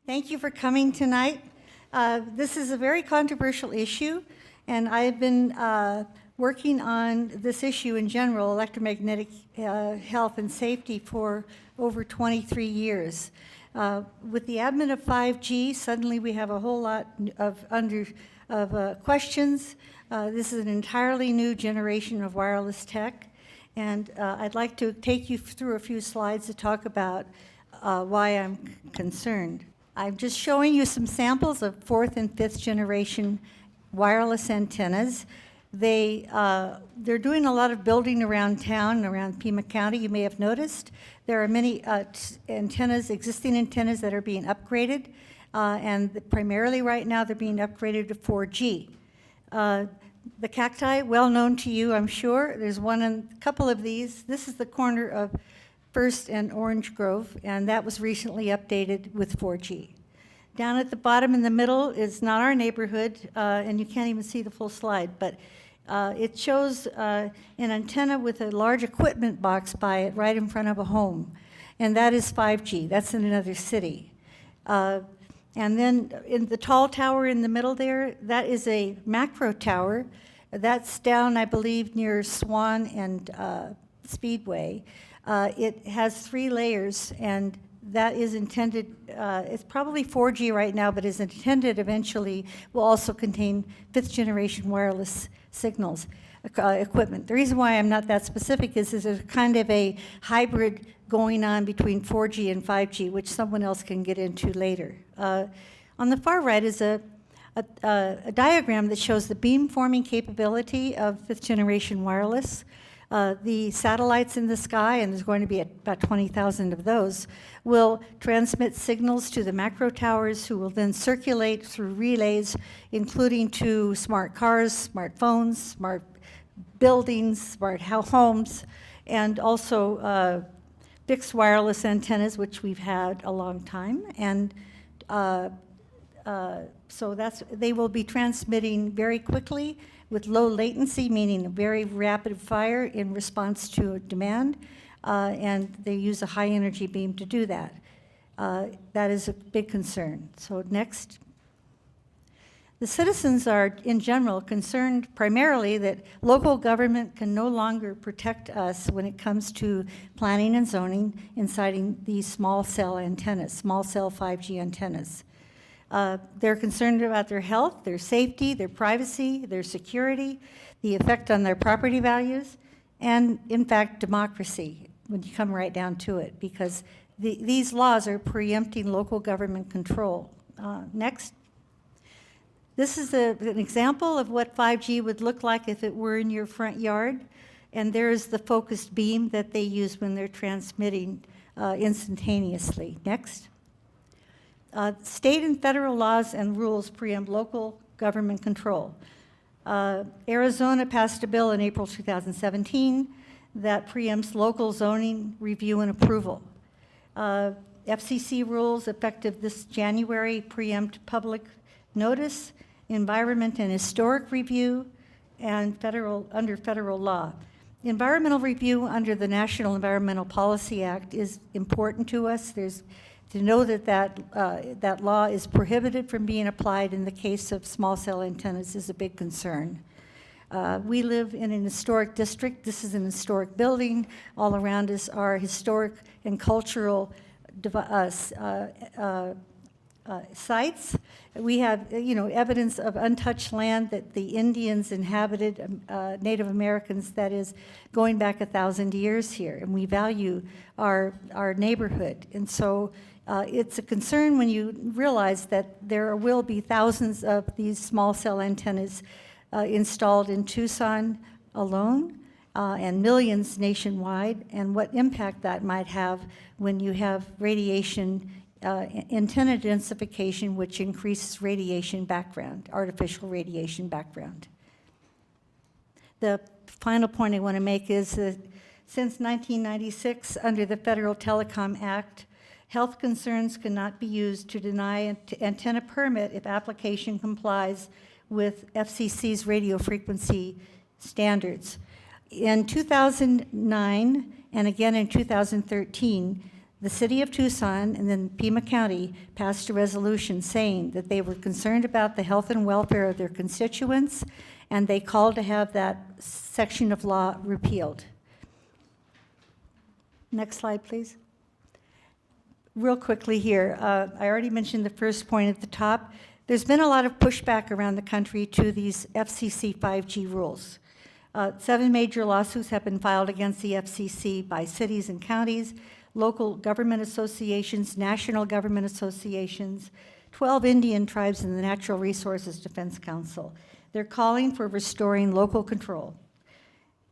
Thank you for coming tonight. This is a very controversial issue, and I've been working on this issue in general, electromagnetic health and safety, for over 23 years. With the advent of 5G, suddenly we have a whole lot of questions. This is an entirely new generation of wireless tech, and I'd like to take you through a few slides to talk about why I'm concerned. I'm just showing you some samples of 4th and 5th generation wireless antennas. They're doing a lot of building around town, around Pima County, you may have noticed. There are many existing antennas that are being upgraded, and primarily right now they're being upgraded to 4G. The cacti, well known to you, I'm sure. There's a couple of these. This is the corner of First and Orange Grove, and that was recently updated with 4G. Down at the bottom in the middle is not our neighborhood, and you can't even see the full slide, but it shows an antenna with a large equipment box by it right in front of a home, and that is 5G. That's in another city. And then in the tall tower in the middle there, that is a macro tower. That's down, I believe, near Swan and Speedway. It has 3 layers, and that is intended, it's probably 4G right now, but is intended eventually will also contain 5th generation wireless signals equipment. The reason why I'm not that specific is there's kind of a hybrid going on between 4G and 5G, which someone else can get into later. On the far right is a diagram that shows the beamforming capability of 5th generation wireless. The satellites in the sky, and there's going to be about 20,000 of those, will transmit signals to the macro towers, who will then circulate through relays, including to smart cars, smartphones, smart buildings, smart homes, and also fixed wireless antennas, which we've had a long time. And so they will be transmitting very quickly with low latency, meaning a very rapid fire in response to a demand, and they use a high energy beam to do that. That is a big concern. So next. The citizens are, in general, concerned primarily that local government can no longer protect us when it comes to planning and zoning inciting these small cell antennas, small cell 5G antennas. They're concerned about their health, their safety, their privacy, their security, the effect on their property values, and in fact, democracy, when you come right down to it, because these laws are preempting local government control. Next. This is an example of what 5G would look like if it were in your front yard, and there's the focused beam that they use when they're transmitting instantaneously. Next. State and federal laws and rules preempt local government control. Arizona passed a bill in April 2017 that preempts local zoning review and approval. FCC rules effective this January preempt public notice, environment and historic review, and under federal law. Environmental review under the National Environmental Policy Act is important to us. To know that law is prohibited from being applied in the case of small cell antennas is a big concern. We live in an historic district. This is an historic building. All around us are historic and cultural sites. We have, evidence of untouched land that the Indians inhabited, Native Americans, that is, going back 1,000 years here, and we value our neighborhood. And so it's a concern when you realize that there will be thousands of these small cell antennas installed in Tucson alone, and millions nationwide, and what impact that might have when you have radiation, antenna densification, which increases radiation background, artificial radiation background. The final point I want to make is that since 1996, under the Federal Telecom Act, health concerns cannot be used to deny an antenna permit if application complies with FCC's radio frequency standards. In 2009, and again in 2013, The city of Tucson and then Pima County passed a resolution saying that they were concerned about the health and welfare of their constituents, and they called to have that section of law repealed. Next slide, please. Real quickly here, I already mentioned the first point at the top. There's been a lot of pushback around the country to these FCC 5G rules. 7 major lawsuits have been filed against the FCC by cities and counties, local government associations, national government associations, 12 Indian tribes, and the Natural Resources Defense Council. They're calling for restoring local control.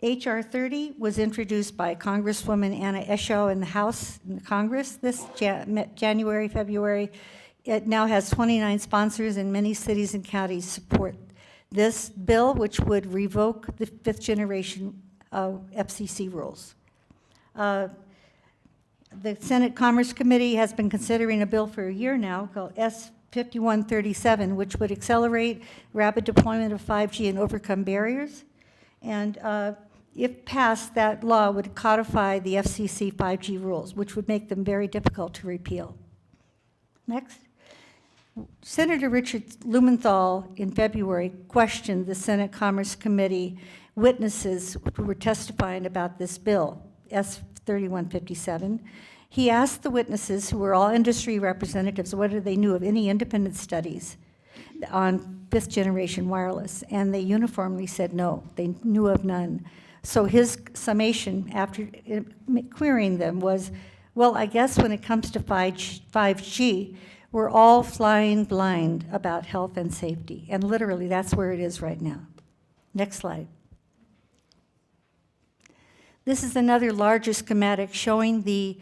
H.R. 30 was introduced by Congresswoman Anna Eshoo in the House, in the Congress this January, February. It now has 29 sponsors, and many cities and counties support this bill, which would revoke the 5th generation FCC rules. The Senate Commerce Committee has been considering a bill for a year now called S 5137, which would accelerate rapid deployment of 5G and overcome barriers. And if passed, that law would codify the FCC 5G rules, which would make them very difficult to repeal. Next. Senator Richard Lumenthal in February questioned the Senate Commerce Committee witnesses who were testifying about this bill, S 3157. He asked the witnesses, who were all industry representatives, whether they knew of any independent studies on 5th generation wireless, and they uniformly said no, they knew of none. So his summation after querying them was, well, I guess when it comes to 5G, we're all flying blind about health and safety. And literally, that's where it is right now. Next slide. This is another larger schematic showing the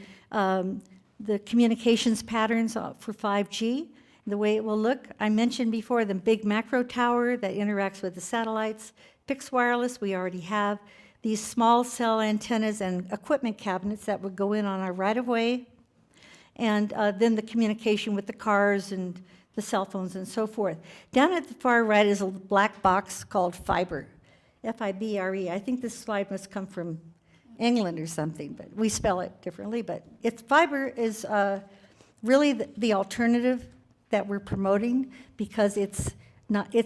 communications patterns for 5G, the way it will look. I mentioned before the big macro tower that interacts with the satellites. Fixed wireless, we already have. These small cell antennas and equipment cabinets that would go in on our right-of-way. And then the communication with the cars and the cell phones and so forth. Down at the far right is a black box called fiber, F-I-B-R-E. I think this slide must come from England or something, but we spell it differently. But fiber is really the alternative that we're promoting because it's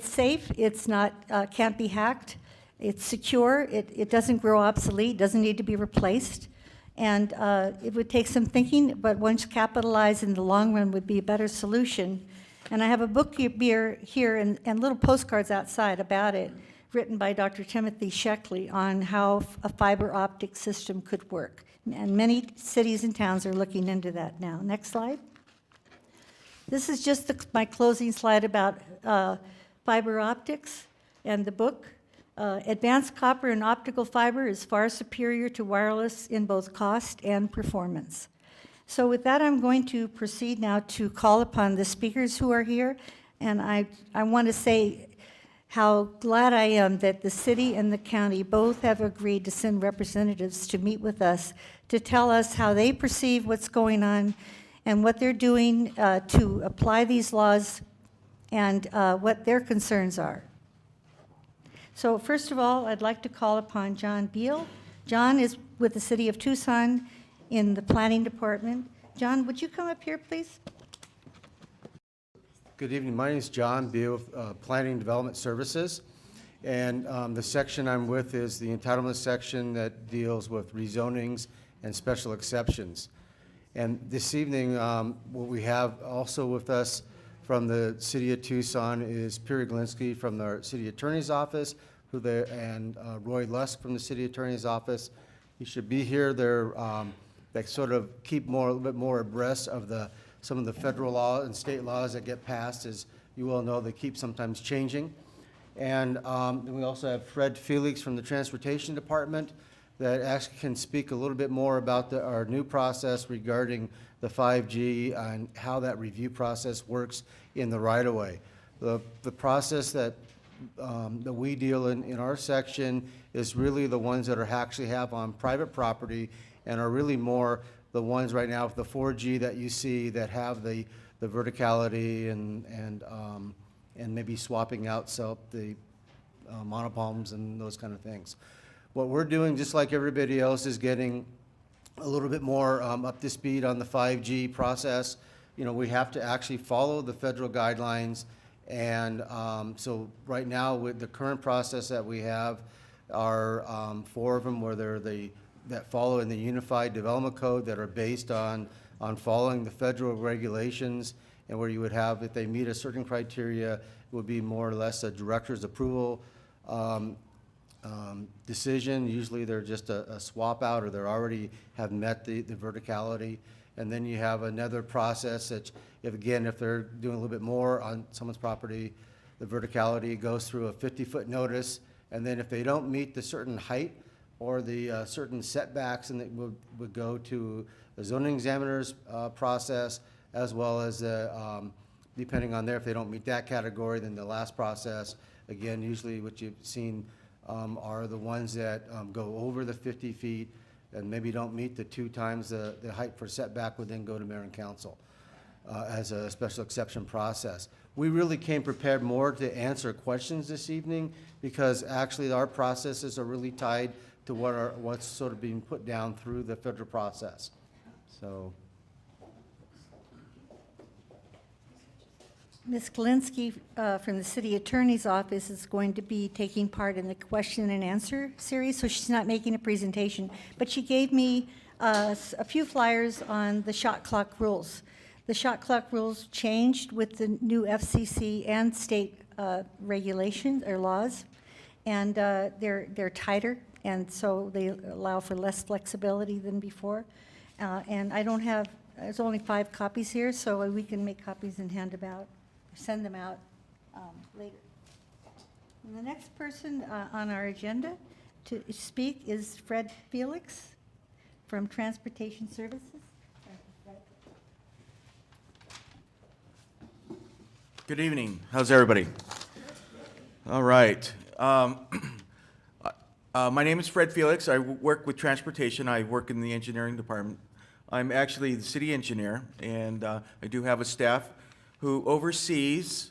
safe, it's not can't be hacked, it's secure, it doesn't grow obsolete, doesn't need to be replaced. And it would take some thinking, but once capitalized in the long run would be a better solution. And I have a book here and little postcards outside about it, written by Dr. Timothy Sheckley on how a fiber optic system could work. And many cities and towns are looking into that now. Next slide. This is just my closing slide about fiber optics and the book. Advanced copper and optical fiber is far superior to wireless in both cost and performance. So with that, I'm going to proceed now to call upon the speakers who are here. And I want to say how glad I am that the city and the county both have agreed to send representatives to meet with us to tell us how they perceive what's going on and what they're doing to apply these laws and what their concerns are. So first of all, I'd like to call upon John Beal. John is with the City of Tucson in the Planning Department. John, would you come up here, please? Good evening. My name is John Beal, Planning and Development Services. And the section I'm with is the entitlement section that deals with rezonings and special exceptions. And this evening, what we have also with us from the City of Tucson is Perry Glinsky from the City Attorney's Office, and Roy Lusk from the City Attorney's Office. He should be here. They sort of keep a little bit more abreast of some of the federal law and state laws that get passed. As you all know, they keep sometimes changing. And then we also have Fred Felix from the Transportation Department that actually can speak a little bit more about our new process regarding the 5G and how that review process works in the right-of-way. The process that we deal in our section is really the ones that actually have on private property and are really more the ones right now with the 4G that you see that have the verticality and maybe swapping out the monopalms and those kind of things. What we're doing, just like everybody else, is getting a little bit more up to speed on the 5G process, we have to actually follow the federal guidelines. And so right now, with the current process that we have, are 4 of them where they're that follow in the Unified Development Code that are based on following the federal regulations, and where you would have, if they meet a certain criteria, it would be more or less a director's approval decision. Usually they're just a swap out, or they already have met the verticality. And then you have another process that, if they're doing a little bit more on someone's property, the verticality goes through a 50-foot notice. And then if they don't meet the certain height or the certain setbacks, and it would go to the zoning examiner's process, as well as depending on if they don't meet that category, then the last process, again, usually what you've seen are the ones that go over the 50 feet and maybe don't meet the 2 times the height for setback, would then go to mayor and council as a special exception process. We really came prepared more to answer questions this evening, because actually our processes are really tied to what's sort of being put down through the federal process. So. Ms. Kalinsky from the city attorney's office is going to be taking part in the question and answer series, so she's not making a presentation. But she gave me a few flyers on the shot clock rules. The shot clock rules changed with the new FCC and state regulations or laws, and they're tighter, and so they allow for less flexibility than before. And I don't have, there's only 5 copies here, so we can make copies and hand them out. Send them out later. And the next person on our agenda to speak is Fred Felix from Transportation Services. Good evening. How's everybody? All right. My name is Fred Felix. I work with transportation. I work in the engineering department. I'm actually the city engineer, and I do have a staff who oversees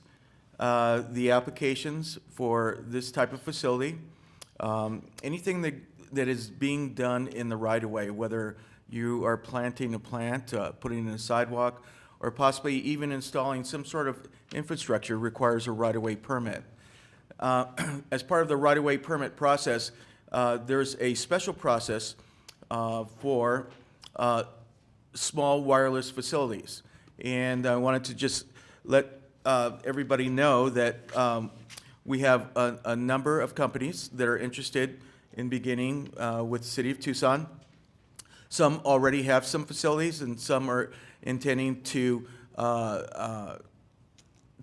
the applications for this type of facility. Anything that is being done in the right-of-way, whether you are planting a plant, putting in a sidewalk, or possibly even installing some sort of infrastructure, requires a right-of-way permit. As part of the right-of-way permit process, there's a special process for small wireless facilities. And I wanted to just let everybody know that we have a number of companies that are interested in beginning with the city of Tucson. Some already have some facilities, and some are intending to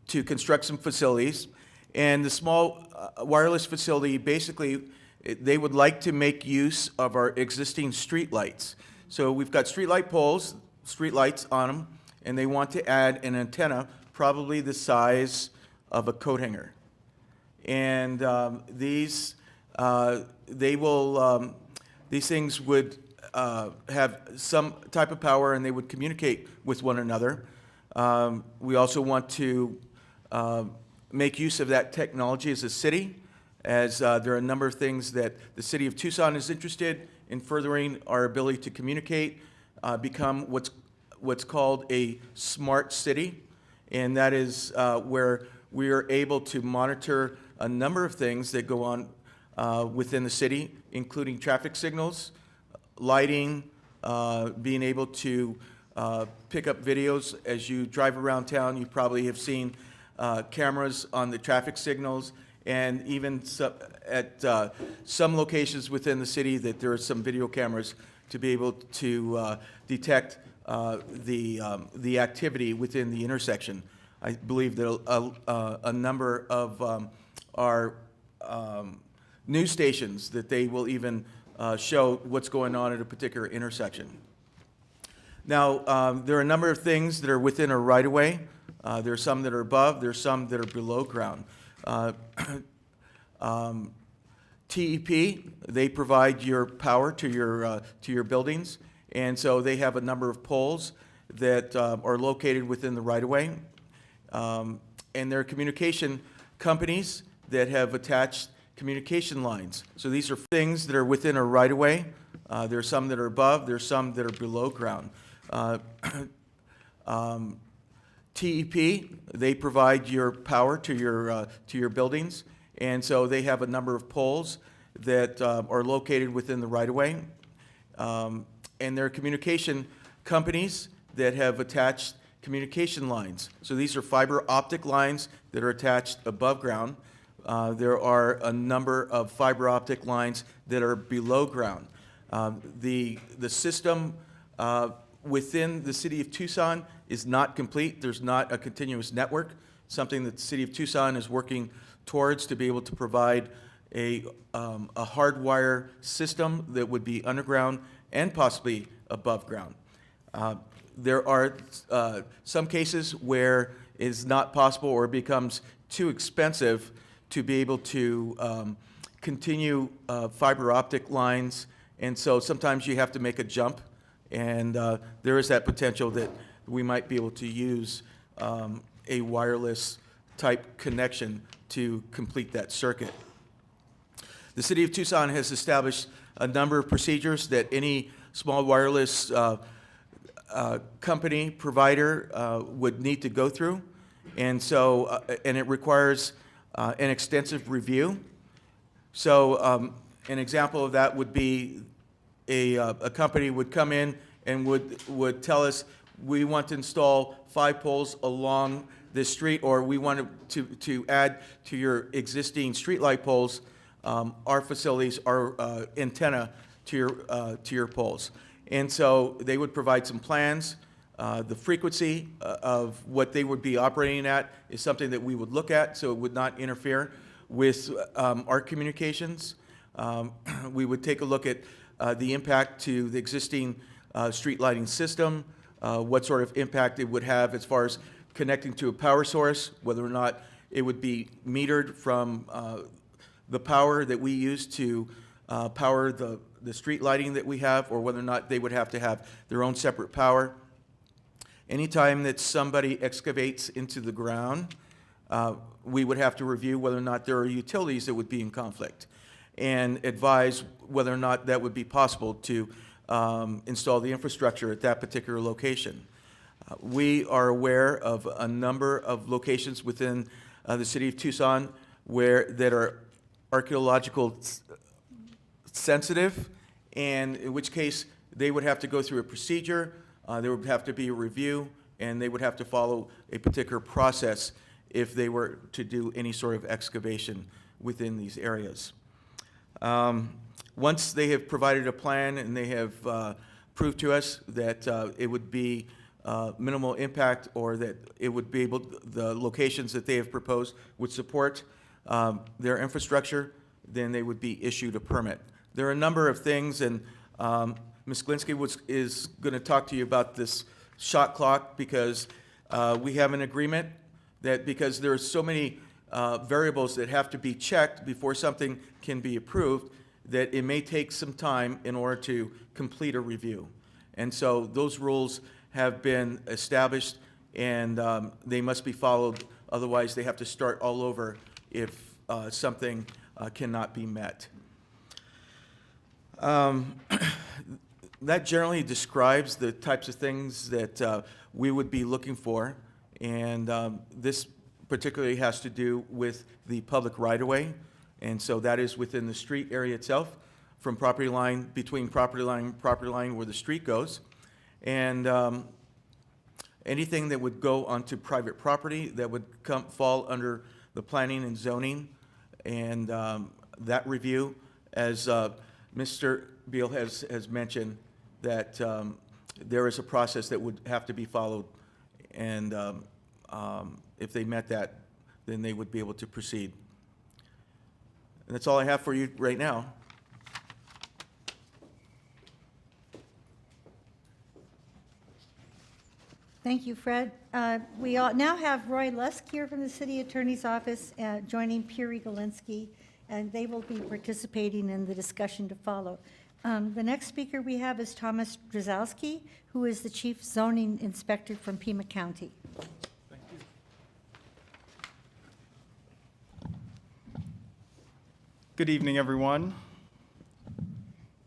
construct some facilities. And the small wireless facility, basically, they would like to make use of our existing street lights. So we've got street light poles, street lights on them, and they want to add an antenna probably the size of a coat hanger. And these things would have some type of power, and they would communicate with one another. We also want to make use of that technology as a city, as there are a number of things that the city of Tucson is interested in furthering our ability to communicate, become what's called a smart city. And that is where we are able to monitor a number of things that go on within the city, including traffic signals, lighting, being able to pick up videos. As you drive around town, you probably have seen cameras on the traffic signals, and even at some locations within the city that there are some video cameras to be able to detect the activity within the intersection. I believe that a number of our news stations, that they will even show what's going on at a particular intersection. Now, there are a number of things that are within a right-of-way. There are some that are above, there are some that are below ground. TEP, they provide your power to your buildings, and so they have a number of poles that are located within the right-of-way. And there are communication companies that have attached communication lines. So these are things that are within a right-of-way. There are some that are above, there are some that are below ground. TEP, they provide your power to your buildings, and so they have a number of poles that are located within the right-of-way. And there are communication companies that have attached communication lines. So these are fiber optic lines that are attached above ground. There are a number of fiber optic lines that are below ground. The system within the city of Tucson is not complete. There's not a continuous network, something that the city of Tucson is working towards to be able to provide a hardwire system that would be underground and possibly above ground. There are some cases where it's not possible or becomes too expensive to be able to continue fiber optic lines, and so sometimes you have to make a jump, and there is that potential that we might be able to use a wireless type connection to complete that circuit. The city of Tucson has established a number of procedures that any small wireless company, provider would need to go through, and so and it requires an extensive review. So an example of that would be a company would come in and would tell us, we want to install 5 poles along this street, or we want to add to your existing streetlight poles our facilities, our antenna to your poles. And so they would provide some plans. The frequency of what they would be operating at is something that we would look at, so it would not interfere with our communications. We would take a look at the impact to the existing street lighting system, what sort of impact it would have as far as connecting to a power source, whether or not it would be metered from the power that we use to power the street lighting that we have, or whether or not they would have to have their own separate power. Anytime that somebody excavates into the ground, we would have to review whether or not there are utilities that would be in conflict and advise whether or not that would be possible to install the infrastructure at that particular location. We are aware of a number of locations within the city of Tucson that are archaeological sensitive, and in which case they would have to go through a procedure, there would have to be a review, and they would have to follow a particular process if they were to do any sort of excavation within these areas. Once they have provided a plan and they have proved to us that it would be minimal impact, or that it would be able, the locations that they have proposed would support their infrastructure, then they would be issued a permit. There are a number of things, and Ms. Glinsky is going to talk to you about this shot clock, because we have an agreement that because there are so many variables that have to be checked before something can be approved, that it may take some time in order to complete a review. And so those rules have been established, and they must be followed. Otherwise, they have to start all over if something cannot be met. That generally describes the types of things that we would be looking for, and this particularly has to do with the public right-of-way, and so that is within the street area itself, from property line, between property line and property line where the street goes, and anything that would go onto private property that would fall under the planning and zoning, and that review, as Mr. Beal has mentioned, that there is a process that would have to be followed, and if they met that, then they would be able to proceed. And that's all I have for you right now. Thank you, Fred. We now have Roy Lusk here from the City Attorney's Office, joining Piri Galinsky, and they will be participating in the discussion to follow. The next speaker we have is Thomas Drzowski, who is the Chief Zoning Inspector from Pima County. Thank you. Good evening, everyone.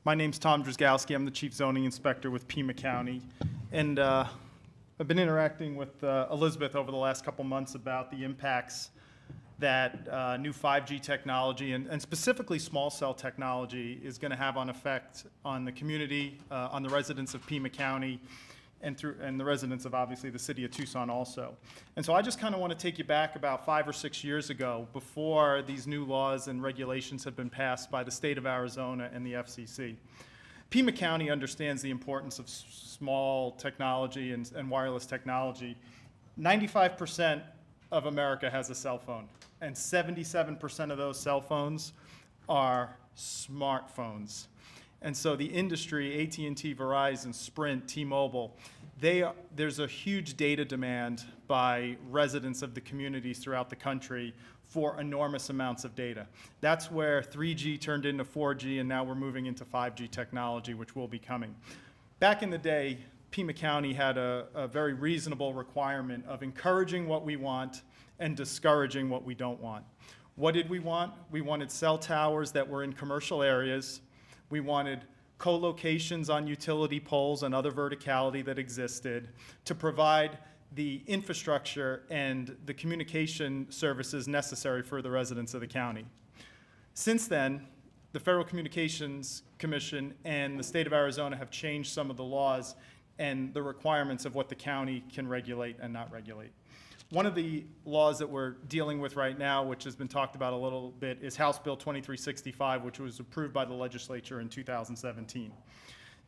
My name's Tom Drzgowski. I'm the Chief Zoning Inspector with Pima County. And I've been interacting with Elizabeth over the last couple months about the impacts that new 5G technology and specifically small cell technology is going to have on effect on the community, on the residents of Pima County, and the residents of obviously the city of Tucson also. And so I just kind of want to take you back about 5 or 6 years ago, before these new laws and regulations have been passed by the state of Arizona and the FCC. Pima County understands the importance of small technology and wireless technology. 95% of America has a cell phone, and 77% of those cell phones are smartphones. And so the industry, AT&T, Verizon, Sprint, T-Mobile, there's a huge data demand by residents of the communities throughout the country for enormous amounts of data. That's where 3G turned into 4G, and now we're moving into 5G technology, which will be coming. Back in the day, Pima County had a very reasonable requirement of encouraging what we want and discouraging what we don't want. What did we want? We wanted cell towers that were in commercial areas. We wanted co-locations on utility poles and other verticality that existed to provide the infrastructure and the communication services necessary for the residents of the county. Since then, the Federal Communications Commission and the state of Arizona have changed some of the laws and the requirements of what the county can regulate and not regulate. One of the laws that we're dealing with right now, which has been talked about a little bit, is House Bill 2365, which was approved by the legislature in 2017.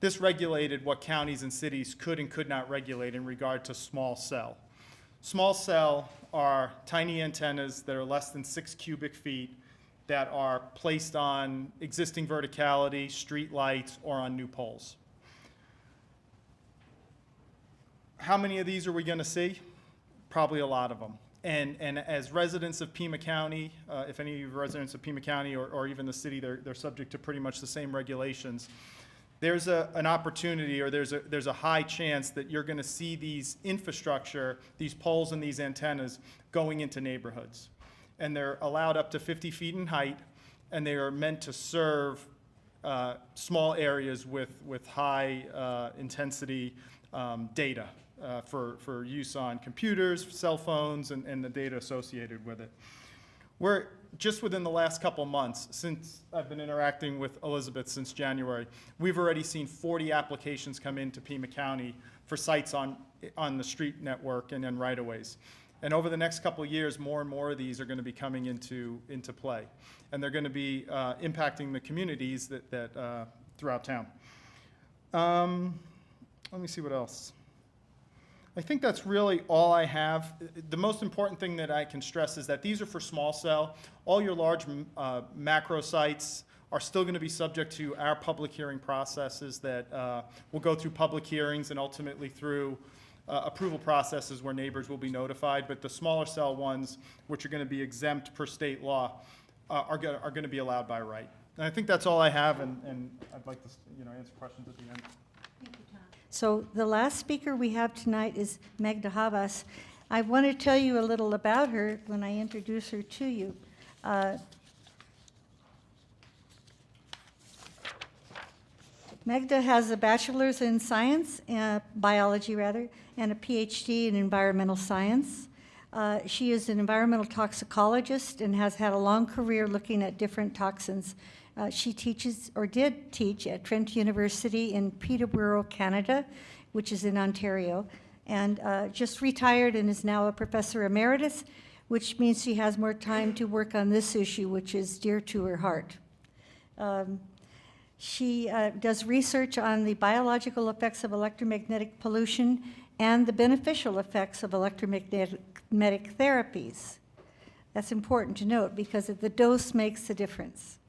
This regulated what counties and cities could and could not regulate in regard to small cell. Small cell are tiny antennas that are less than 6 cubic feet that are placed on existing verticality, street lights, or on new poles. How many of these are we going to see? Probably a lot of them. And as residents of Pima County, if any of you residents of Pima County or even the city, they're subject to pretty much the same regulations. There's an opportunity, or there's a high chance that you're going to see these infrastructure, these poles and these antennas going into neighborhoods. And they're allowed up to 50 feet in height, and they are meant to serve small areas with high intensity data. For use on computers, cell phones, and the data associated with it. We're just within the last couple months, since I've been interacting with Elizabeth since January, we've already seen 40 applications come into Pima County for sites on the street network and in right-of-ways. And over the next couple of years, more and more of these are going to be coming into play. And they're going to be impacting the communities that throughout town. Let me see what else. I think that's really all I have. The most important thing that I can stress is that these are for small cell. All your large macro sites are still going to be subject to our public hearing processes that will go through public hearings and ultimately through approval processes where neighbors will be notified. But the smaller cell ones, which are going to be exempt per state law, are going to be allowed by right. And I think that's all I have, and I'd like to answer questions at the end. So the last speaker we have tonight is Magda Havas. I want to tell you a little about her when I introduce her to you. Magda has a bachelor's in science, biology rather, and a PhD in environmental science. She is an environmental toxicologist and has had a long career looking at different toxins. She teaches, or did teach, at Trent University in Peterborough, Canada, which is in Ontario, and just retired and is now a professor emeritus, which means she has more time to work on this issue, which is dear to her heart. She does research on the biological effects of electromagnetic pollution and the beneficial effects of electromagnetic therapies. That's important to note because the dose makes the difference.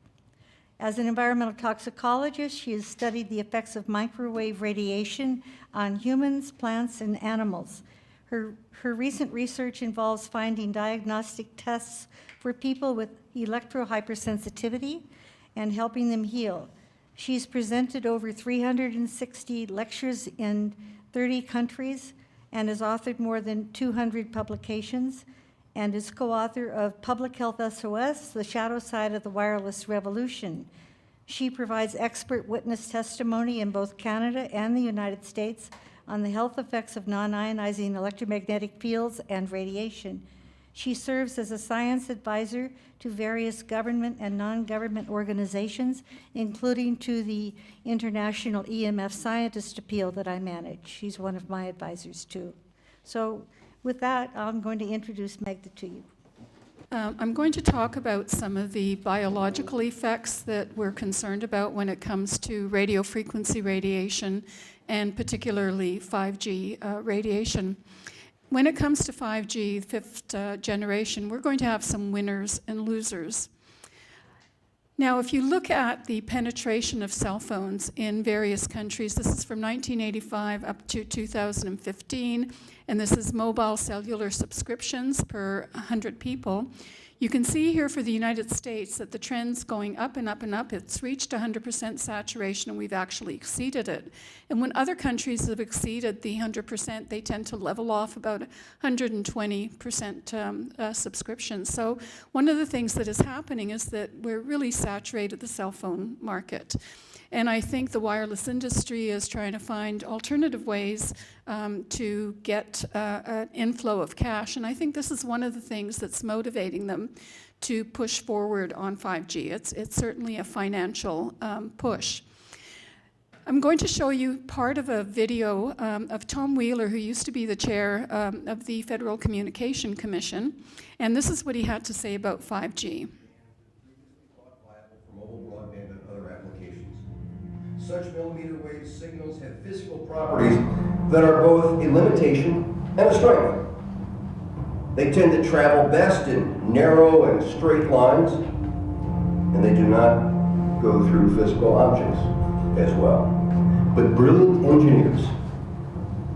As an environmental toxicologist, she has studied the effects of microwave radiation on humans, plants, and animals. Her recent research involves finding diagnostic tests for people with electrohypersensitivity and helping them heal. She's presented over 360 lectures in 30 countries and has authored more than 200 publications, and is co-author of Public Health SOS, The Shadow Side of the Wireless Revolution. She provides expert witness testimony in both Canada and the United States on the health effects of non-ionizing electromagnetic fields and radiation. She serves as a science advisor to various government and non-government organizations, including to the International EMF Scientist Appeal that I manage. She's one of my advisors, too. So with that, I'm going to introduce Magda to you. I'm going to talk about some of the biological effects that we're concerned about when it comes to radio frequency radiation, and particularly 5G radiation. When it comes to 5G, fifth generation, we're going to have some winners and losers. Now, if you look at the penetration of cell phones in various countries, this is from 1985 up to 2015, and this is mobile cellular subscriptions per 100 people. You can see here for the United States that the trend's going up and up and up. It's reached 100% saturation, and we've actually exceeded it. And when other countries have exceeded the 100%, they tend to level off about 120% subscription. So one of the things that is happening is that we're really saturated the cell phone market. And I think the wireless industry is trying to find alternative ways to get an inflow of cash. And I think this is one of the things that's motivating them to push forward on 5G. It's certainly a financial push. I'm going to show you part of a video of Tom Wheeler, who used to be the chair of the Federal Communication Commission. And this is what he had to say about 5G. Such millimeter wave signals have physical properties that are both a limitation and a strength. They tend to travel best in narrow and straight lines, and they do not go through physical objects as well. But brilliant engineers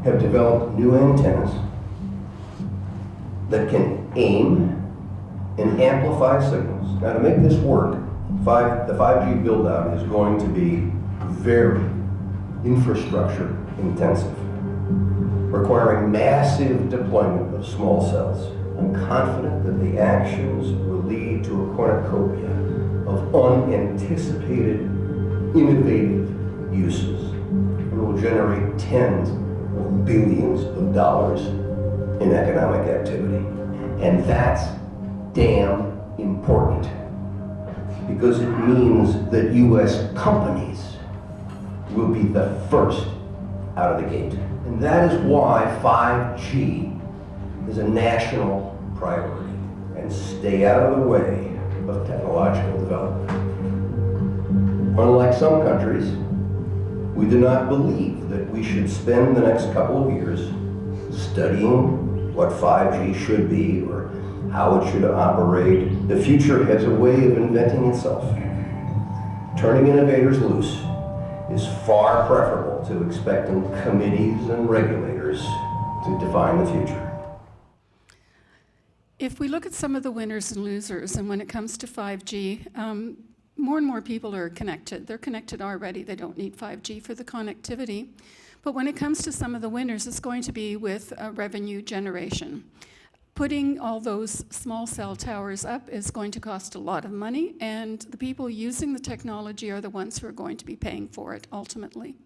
have developed new antennas that can aim and amplify signals. Now, to make this work, the 5G build-out is going to be very infrastructure intensive, requiring massive deployment of small cells. I'm confident that the actions will lead to a cornucopia of unanticipated, innovative uses, and will generate tens of billions of dollars in economic activity. And that's damn important, because it means that U.S. companies will be the first out of the gate. And that is why 5G is a national priority. And stay out of the way of technological development. Unlike some countries, we do not believe that we should spend the next couple of years studying what 5G should be or how it should operate. The future has a way of inventing itself. Turning innovators loose is far preferable to expecting committees and regulators to define the future. If we look at some of the winners and losers, and when it comes to 5G, more and more people are connected. They're connected already. They don't need 5G for the connectivity. But when it comes to some of the winners, it's going to be with revenue generation. Putting all those small cell towers up is going to cost a lot of money, and the people using the technology are the ones who are going to be paying for it ultimately.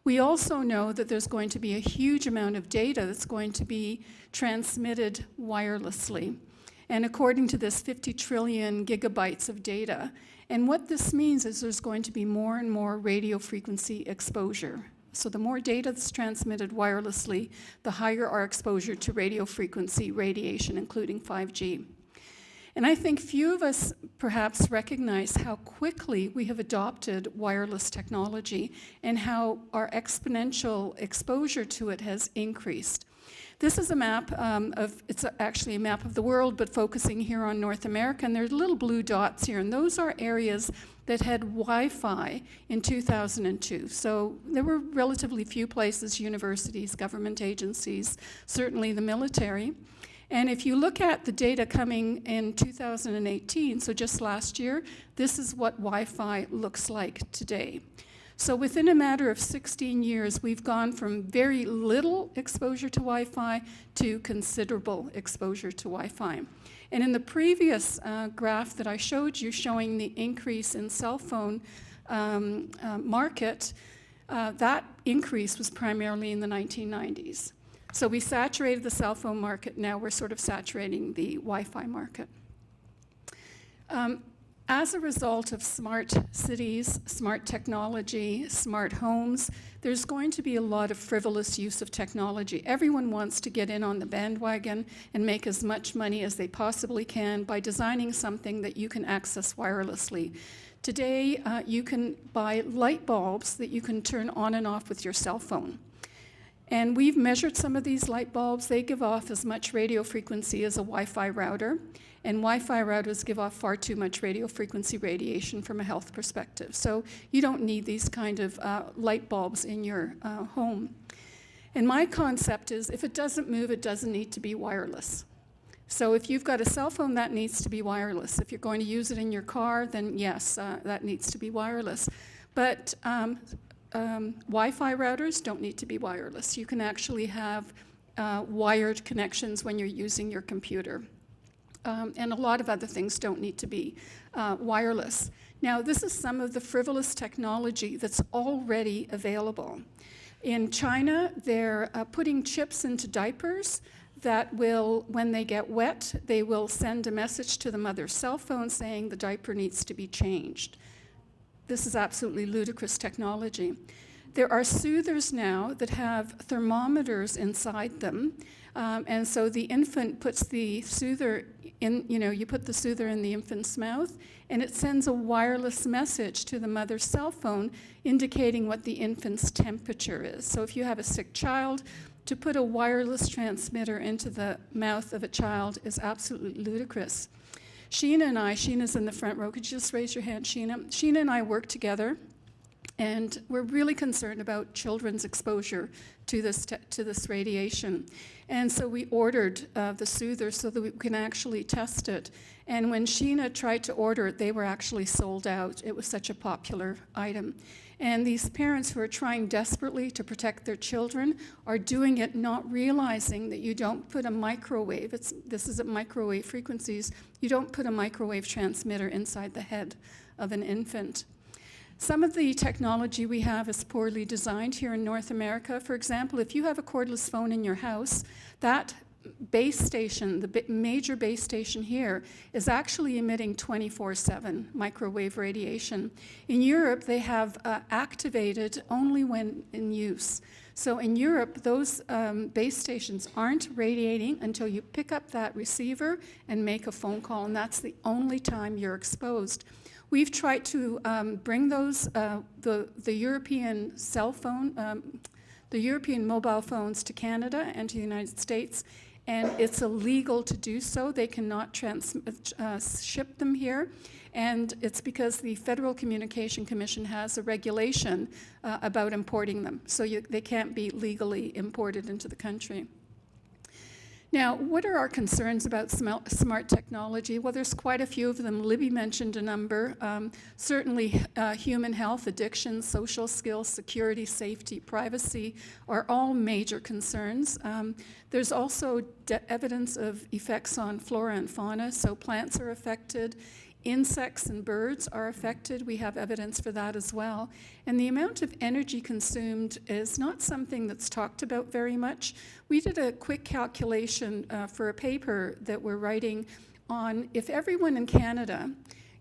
We also know that there's going to be a huge amount of data that's going to be transmitted wirelessly. And according to this, 50 trillion gigabytes of data. And what this means is there's going to be more and more radio frequency exposure. So the more data that's transmitted wirelessly, the higher our exposure to radio frequency radiation, including 5G. And I think few of us perhaps recognize how quickly we have adopted wireless technology and how our exponential exposure to it has increased. This is a map it's actually a map of the world, but focusing here on North America, and there's little blue dots here, and those are areas that had Wi-Fi in 2002. So there were relatively few places, universities, government agencies, certainly the military. And if you look at the data coming in 2018, so just last year, this is what Wi-Fi looks like today. So within a matter of 16 years, we've gone from very little exposure to Wi-Fi to considerable exposure to Wi-Fi. And in the previous graph that I showed you, showing the increase in cell phone market, that increase was primarily in the 1990s. So we saturated the cell phone market. Now we're sort of saturating the Wi-Fi market. As a result of smart cities, smart technology, smart homes, there's going to be a lot of frivolous use of technology. Everyone wants to get in on the bandwagon and make as much money as they possibly can by designing something that you can access wirelessly. Today, you can buy light bulbs that you can turn on and off with your cell phone. And we've measured some of these light bulbs. They give off as much radio frequency as a Wi-Fi router. And Wi-Fi routers give off far too much radio frequency radiation from a health perspective. So you don't need these kind of light bulbs in your home. And my concept is, if it doesn't move, it doesn't need to be wireless. So if you've got a cell phone, that needs to be wireless. If you're going to use it in your car, then yes, that needs to be wireless. But Wi-Fi routers don't need to be wireless. You can actually have wired connections when you're using your computer. And a lot of other things don't need to be wireless. Now, this is some of the frivolous technology that's already available. In China, they're putting chips into diapers that will, when they get wet, they will send a message to the mother's cell phone saying the diaper needs to be changed. This is absolutely ludicrous technology. There are soothers now that have thermometers inside them, and so the infant puts the soother in, you put the soother in the infant's mouth, and it sends a wireless message to the mother's cell phone indicating what the infant's temperature is. So if you have a sick child, to put a wireless transmitter into the mouth of a child is absolutely ludicrous. Sheena's in the front row. Could you just raise your hand, Sheena? Sheena and I work together, and we're really concerned about children's exposure to this radiation. And so we ordered the soother so that we can actually test it. And when Sheena tried to order it, they were actually sold out. It was such a popular item. And these parents who are trying desperately to protect their children are doing it not realizing that you don't put a microwave, this is at microwave frequencies, you don't put a microwave transmitter inside the head of an infant. Some of the technology we have is poorly designed here in North America. For example, if you have a cordless phone in your house, that base station, the major base station here, is actually emitting 24/7 microwave radiation. In Europe, they have activated only when in use. So in Europe, those base stations aren't radiating until you pick up that receiver and make a phone call, and that's the only time you're exposed. We've tried to bring those, the European cell phone, the European mobile phones to Canada and to the United States, and it's illegal to do so. They cannot ship them here, and it's because the Federal Communication Commission has a regulation about importing them, so they can't be legally imported into the country. Now, what are our concerns about smart technology? Well, there's quite a few of them. Libby mentioned a number. Certainly, human health, addiction, social skills, security, safety, privacy are all major concerns. There's also evidence of effects on flora and fauna, so plants are affected. Insects and birds are affected. We have evidence for that as well. And the amount of energy consumed is not something that's talked about very much. We did a quick calculation for a paper that we're writing on if everyone in Canada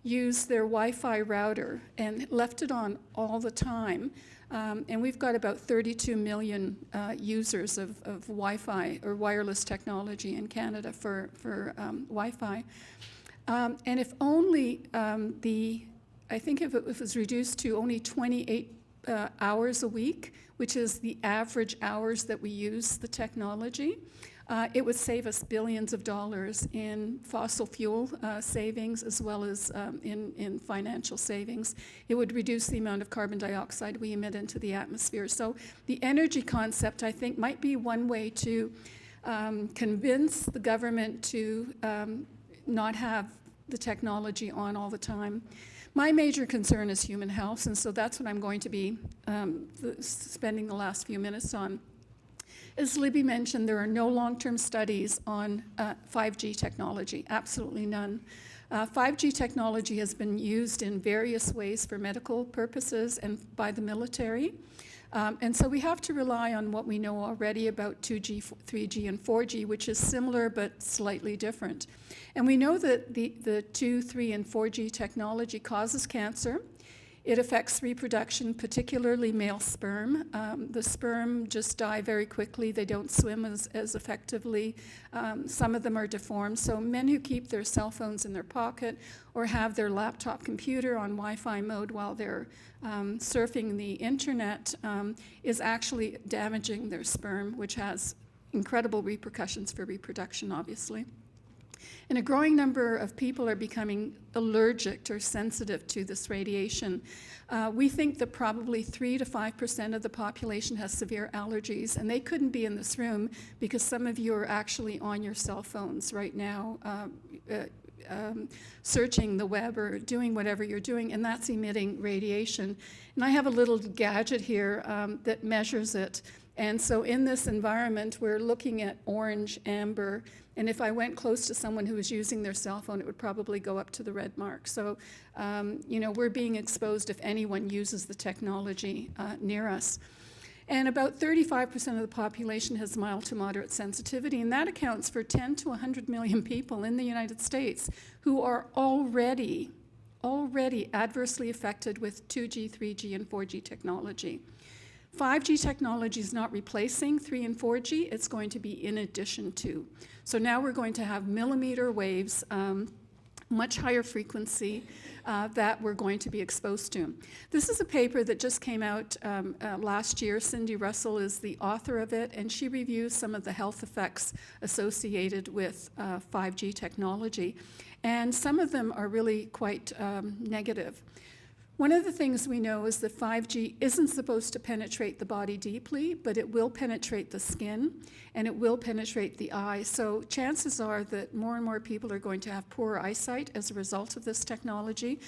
used their Wi-Fi router and left it on all the time, and we've got about 32 million users of Wi-Fi or wireless technology in Canada for Wi-Fi. And if only I think if it was reduced to only 28 hours a week, which is the average hours that we use the technology, it would save us billions of dollars in fossil fuel savings as well as in financial savings. It would reduce the amount of carbon dioxide we emit into the atmosphere. So the energy concept, I think, might be one way to convince the government to not have the technology on all the time. My major concern is human health, and so that's what I'm going to be spending the last few minutes on. As Libby mentioned, there are no long-term studies on 5G technology, absolutely none. 5G technology has been used in various ways for medical purposes and by the military. And so we have to rely on what we know already about 2G, 3G, and 4G, which is similar but slightly different. And we know that the 2, 3, and 4G technology causes cancer. It affects reproduction, particularly male sperm. The sperm just die very quickly. They don't swim as effectively. Some of them are deformed. So men who keep their cell phones in their pocket or have their laptop computer on Wi-Fi mode while they're surfing the internet is actually damaging their sperm, which has incredible repercussions for reproduction, obviously. And a growing number of people are becoming allergic or sensitive to this radiation. We think that probably 3 to 5% of the population has severe allergies, and they couldn't be in this room because some of you are actually on your cell phones right now, searching the web or doing whatever you're doing, and that's emitting radiation. And I have a little gadget here that measures it. And so in this environment, we're looking at orange, amber, and if I went close to someone who was using their cell phone, it would probably go up to the red mark. So, we're being exposed if anyone uses the technology near us. And about 35% of the population has mild to moderate sensitivity, and that accounts for 10 to 100 million people in the United States who are already adversely affected with 2G, 3G, and 4G technology. 5G technology is not replacing 3 and 4G, it's going to be in addition to. So now we're going to have millimeter waves, much higher frequency that we're going to be exposed to. This is a paper that just came out last year. Cindy Russell is the author of it, and she reviews some of the health effects associated with 5G technology. And some of them are really quite negative. One of the things we know is that 5G isn't supposed to penetrate the body deeply, but it will penetrate the skin and it will penetrate the eye. So chances are that more and more people are going to have poor eyesight as a result of this technology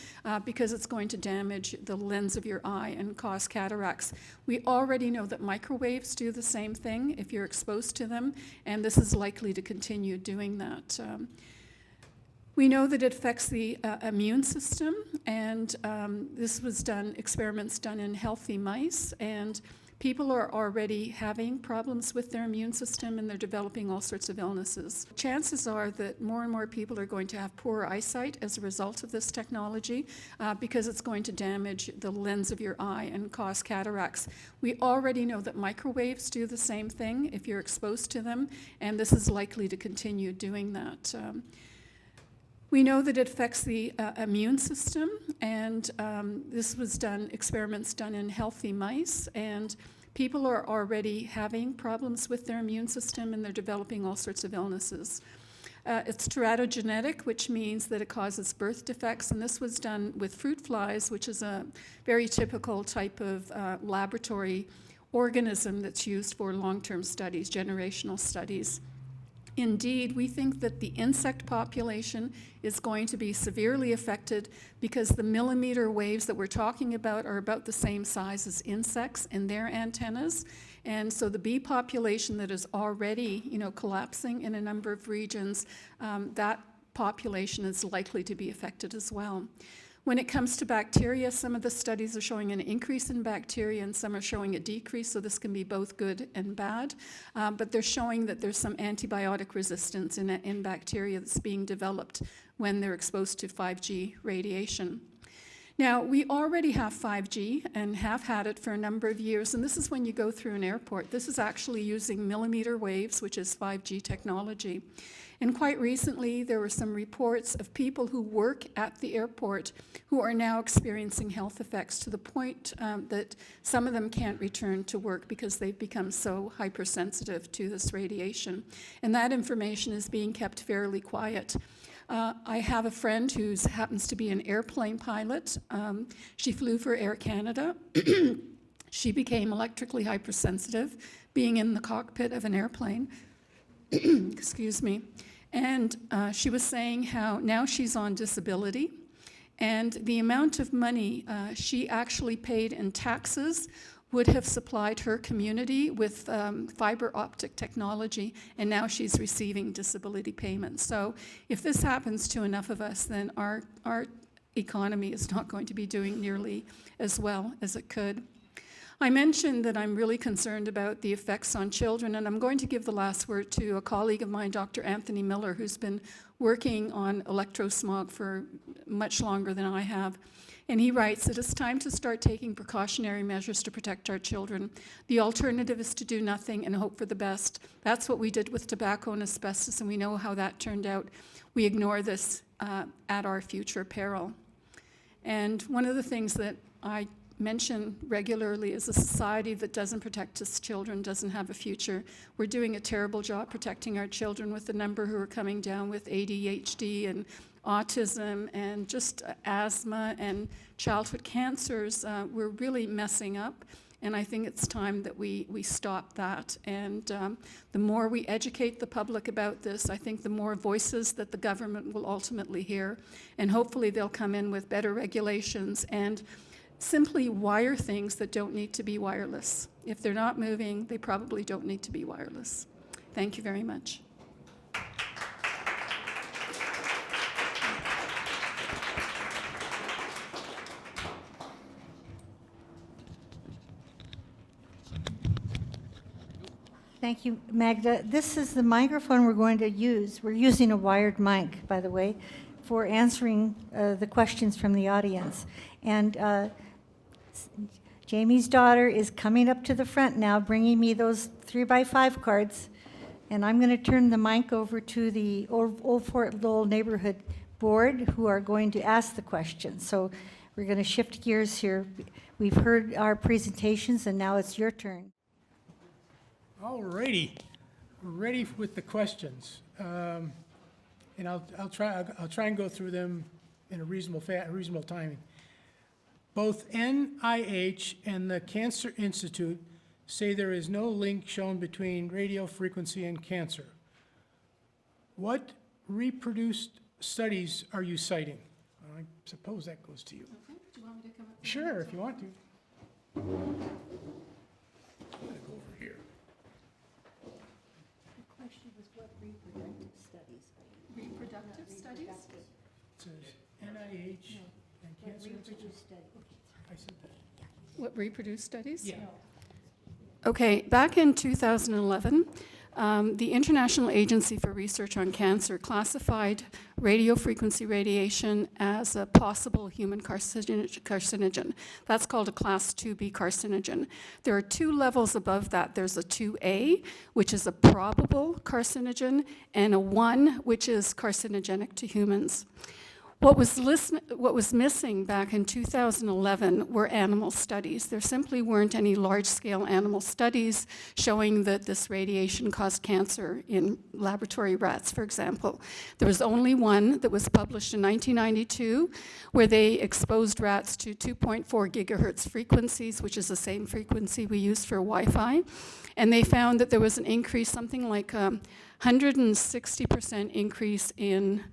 because it's going to damage the lens of your eye and cause cataracts. We already know that microwaves do the same thing if you're exposed to them, and this is likely to continue doing that. We know that it affects the immune system, and this was experiments done in healthy mice, and people are already having problems with their immune system and they're developing all sorts of illnesses. Chances are that more and more people are going to have poor eyesight as a result of this technology because it's going to damage the lens of your eye and cause cataracts. We already know that microwaves do the same thing if you're exposed to them, and this is likely to continue doing that. We know that it affects the immune system, and this was experiments done in healthy mice, and people are already having problems with their immune system and they're developing all sorts of illnesses. It's teratogenetic, which means that it causes birth defects, and this was done with fruit flies, which is a very typical type of laboratory organism that's used for long-term studies, generational studies. Indeed, we think that the insect population is going to be severely affected because the millimeter waves that we're talking about are about the same size as insects in their antennas. And so the bee population that is already, collapsing in a number of regions, that population is likely to be affected as well. When it comes to bacteria, some of the studies are showing an increase in bacteria and some are showing a decrease, so this can be both good and bad. But they're showing that there's some antibiotic resistance in bacteria that's being developed when they're exposed to 5G radiation. Now, we already have 5G and have had it for a number of years, and this is when you go through an airport. This is actually using millimeter waves, which is 5G technology. And quite recently, there were some reports of people who work at the airport who are now experiencing health effects to the point that some of them can't return to work because they've become so hypersensitive to this radiation. And that information is being kept fairly quiet. I have a friend who happens to be an airplane pilot. She flew for Air Canada. She became electrically hypersensitive being in the cockpit of an airplane. Excuse me. And she was saying how now she's on disability, and the amount of money she actually paid in taxes would have supplied her community with fiber optic technology, and now she's receiving disability payments. So if this happens to enough of us, then our economy is not going to be doing nearly as well as it could. I mentioned that I'm really concerned about the effects on children, and I'm going to give the last word to a colleague of mine, Dr. Anthony Miller, who's been working on electrosmog for much longer than I have. And he writes that it's time to start taking precautionary measures to protect our children. The alternative is to do nothing and hope for the best. That's what we did with tobacco and asbestos, and we know how that turned out. We ignore this at our future peril. And one of the things that I mention regularly is a society that doesn't protect its children doesn't have a future. We're doing a terrible job protecting our children with the number who are coming down with ADHD and autism and just asthma and childhood cancers. We're really messing up, and I think it's time that we stop that. And the more we educate the public about this, I think the more voices that the government will ultimately hear, and hopefully they'll come in with better regulations and simply wire things that don't need to be wireless. If they're not moving, they probably don't need to be wireless. Thank you very much. Thank you, Magda. This is the microphone we're going to use. We're using a wired mic, by the way, for answering the questions from the audience. And Jamie's daughter is coming up to the front now, bringing me those 3x5 cards. And I'm going to turn the mic over to the Old Fort Lowell Neighborhood Board, who are going to ask the questions. So we're going to shift gears here. We've heard our presentations, and now it's your turn. All righty, we're ready with the questions, and I'll try and go through them in a reasonable timing. Both NIH and the Cancer Institute say there is no link shown between radio frequency and cancer. What reproduced studies are you citing? I suppose that goes to you. Okay. Do you want me to come up? Sure, if you want to. I'm gonna go over here. The question was what reproductive studies? Reproductive studies? It says NIH and Cancer Institute. I said that. What reproduce studies? Yeah. Okay, back in 2011, the International Agency for Research on Cancer classified radio frequency radiation as a possible human carcinogen. That's called a Class 2B carcinogen. There are two levels above that. There's a 2A, which is a probable carcinogen, and a 1, which is carcinogenic to humans. What was missing back in 2011 were animal studies. There simply weren't any large-scale animal studies showing that this radiation caused cancer in laboratory rats, for example. There was only one that was published in 1992 where they exposed rats to 2.4 gigahertz frequencies, which is the same frequency we use for Wi-Fi. And they found that there was an increase, something like 160% increase in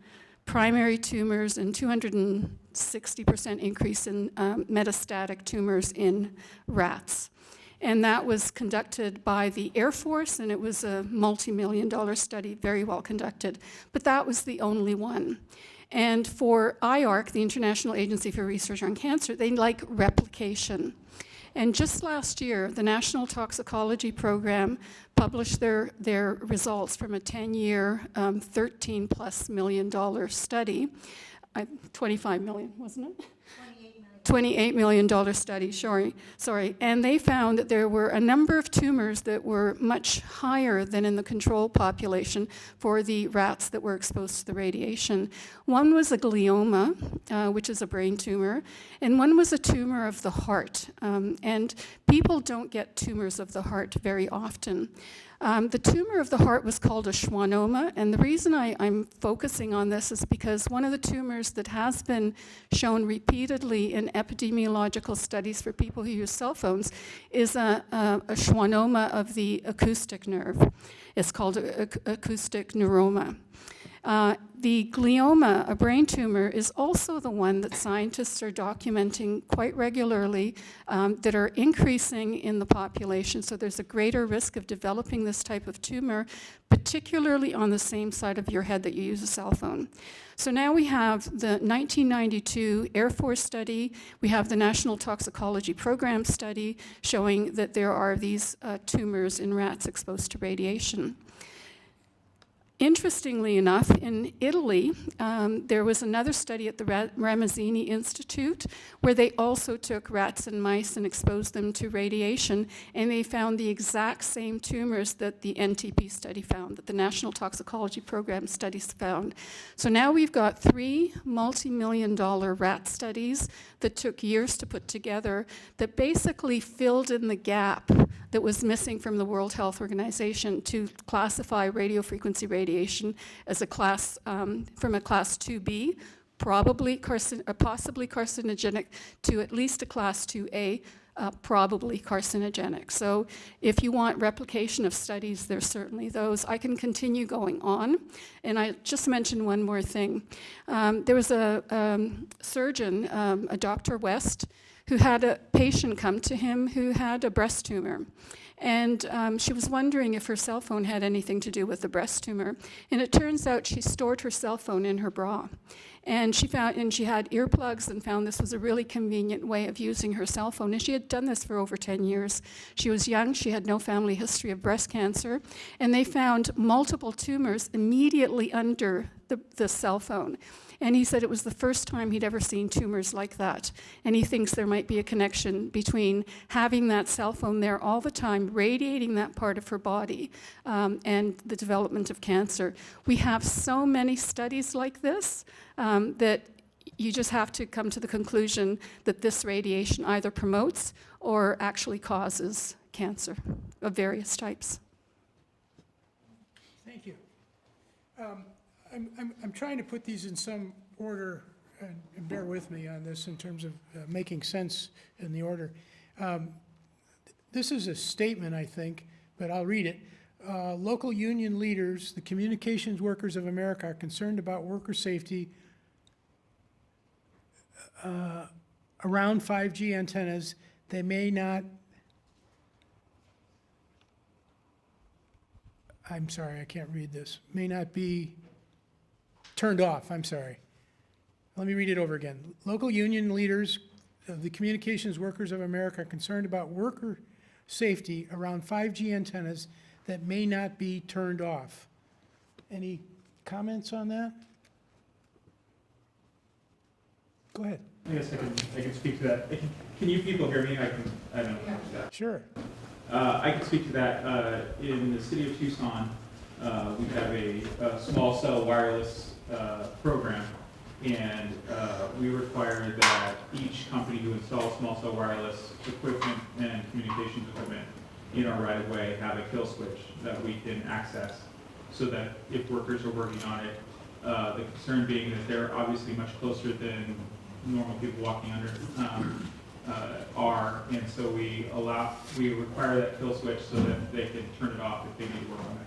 primary tumors and 260% increase in metastatic tumors in rats. And that was conducted by the Air Force, and it was a multi-million-dollar study, very well conducted. But that was the only one. And for IARC, the International Agency for Research on Cancer, they like replication. And just last year, the National Toxicology Program published their results from a 10-year, $13+ million study. 25 million, wasn't it? $28 million study, sorry. And they found that there were a number of tumors that were much higher than in the control population for the rats that were exposed to the radiation. One was a glioma, which is a brain tumor, and one was a tumor of the heart. And people don't get tumors of the heart very often. The tumor of the heart was called a schwannoma, and the reason I'm focusing on this is because one of the tumors that has been shown repeatedly in epidemiological studies for people who use cell phones is a schwannoma of the acoustic nerve. It's called acoustic neuroma. The glioma, a brain tumor, is also the one that scientists are documenting quite regularly that are increasing in the population. So there's a greater risk of developing this type of tumor, particularly on the same side of your head that you use a cell phone. So now we have the 1992 Air Force study, we have the National Toxicology Program study showing that there are these tumors in rats exposed to radiation. Interestingly enough, in Italy, there was another study at the Ramazzini Institute where they also took rats and mice and exposed them to radiation, and they found the exact same tumors that the NTP study found, that the National Toxicology Program studies found. So now we've got 3 multi-million-dollar rat studies that took years to put together that basically filled in the gap that was missing from the World Health Organization to classify radiofrequency radiation as a class, from a class 2B, possibly carcinogenic, to at least a class 2A, probably carcinogenic. So if you want replication of studies, there's certainly those. I can continue going on, and I just mention one more thing. There was a surgeon, a Dr. West, who had a patient come to him who had a breast tumor. And she was wondering if her cell phone had anything to do with the breast tumor. And it turns out she stored her cell phone in her bra. And she had earplugs and found this was a really convenient way of using her cell phone. And she had done this for over 10 years. She was young, she had no family history of breast cancer, and they found multiple tumors immediately under the cell phone. And he said it was the first time he'd ever seen tumors like that. And he thinks there might be a connection between having that cell phone there all the time, radiating that part of her body, and the development of cancer. We have so many studies like this that you just have to come to the conclusion that this radiation either promotes or actually causes cancer of various types. Thank you. I'm trying to put these in some order, and bear with me on this in terms of making sense in the order. This is a statement, I think, but I'll read it. Local union leaders, the Communications Workers of America, are concerned about worker safety around 5G antennas. They may not, I'm sorry, I can't read this, may not be turned off, I'm sorry. Let me read it over again. Local union leaders of the Communications Workers of America are concerned about worker safety around 5G antennas that may not be turned off. Any comments on that? Go ahead. I guess I can speak to that. Can you people hear me? I don't know. Sure. I can speak to that. In the city of Tucson, we have a small cell wireless program, and we require that each company who installs small cell wireless equipment and communications equipment in our right of way have a kill switch that we can access, so that if workers are working on it, the concern being that they're obviously much closer than normal people walking under are, and so we require that kill switch so that they can turn it off if they need to work on it.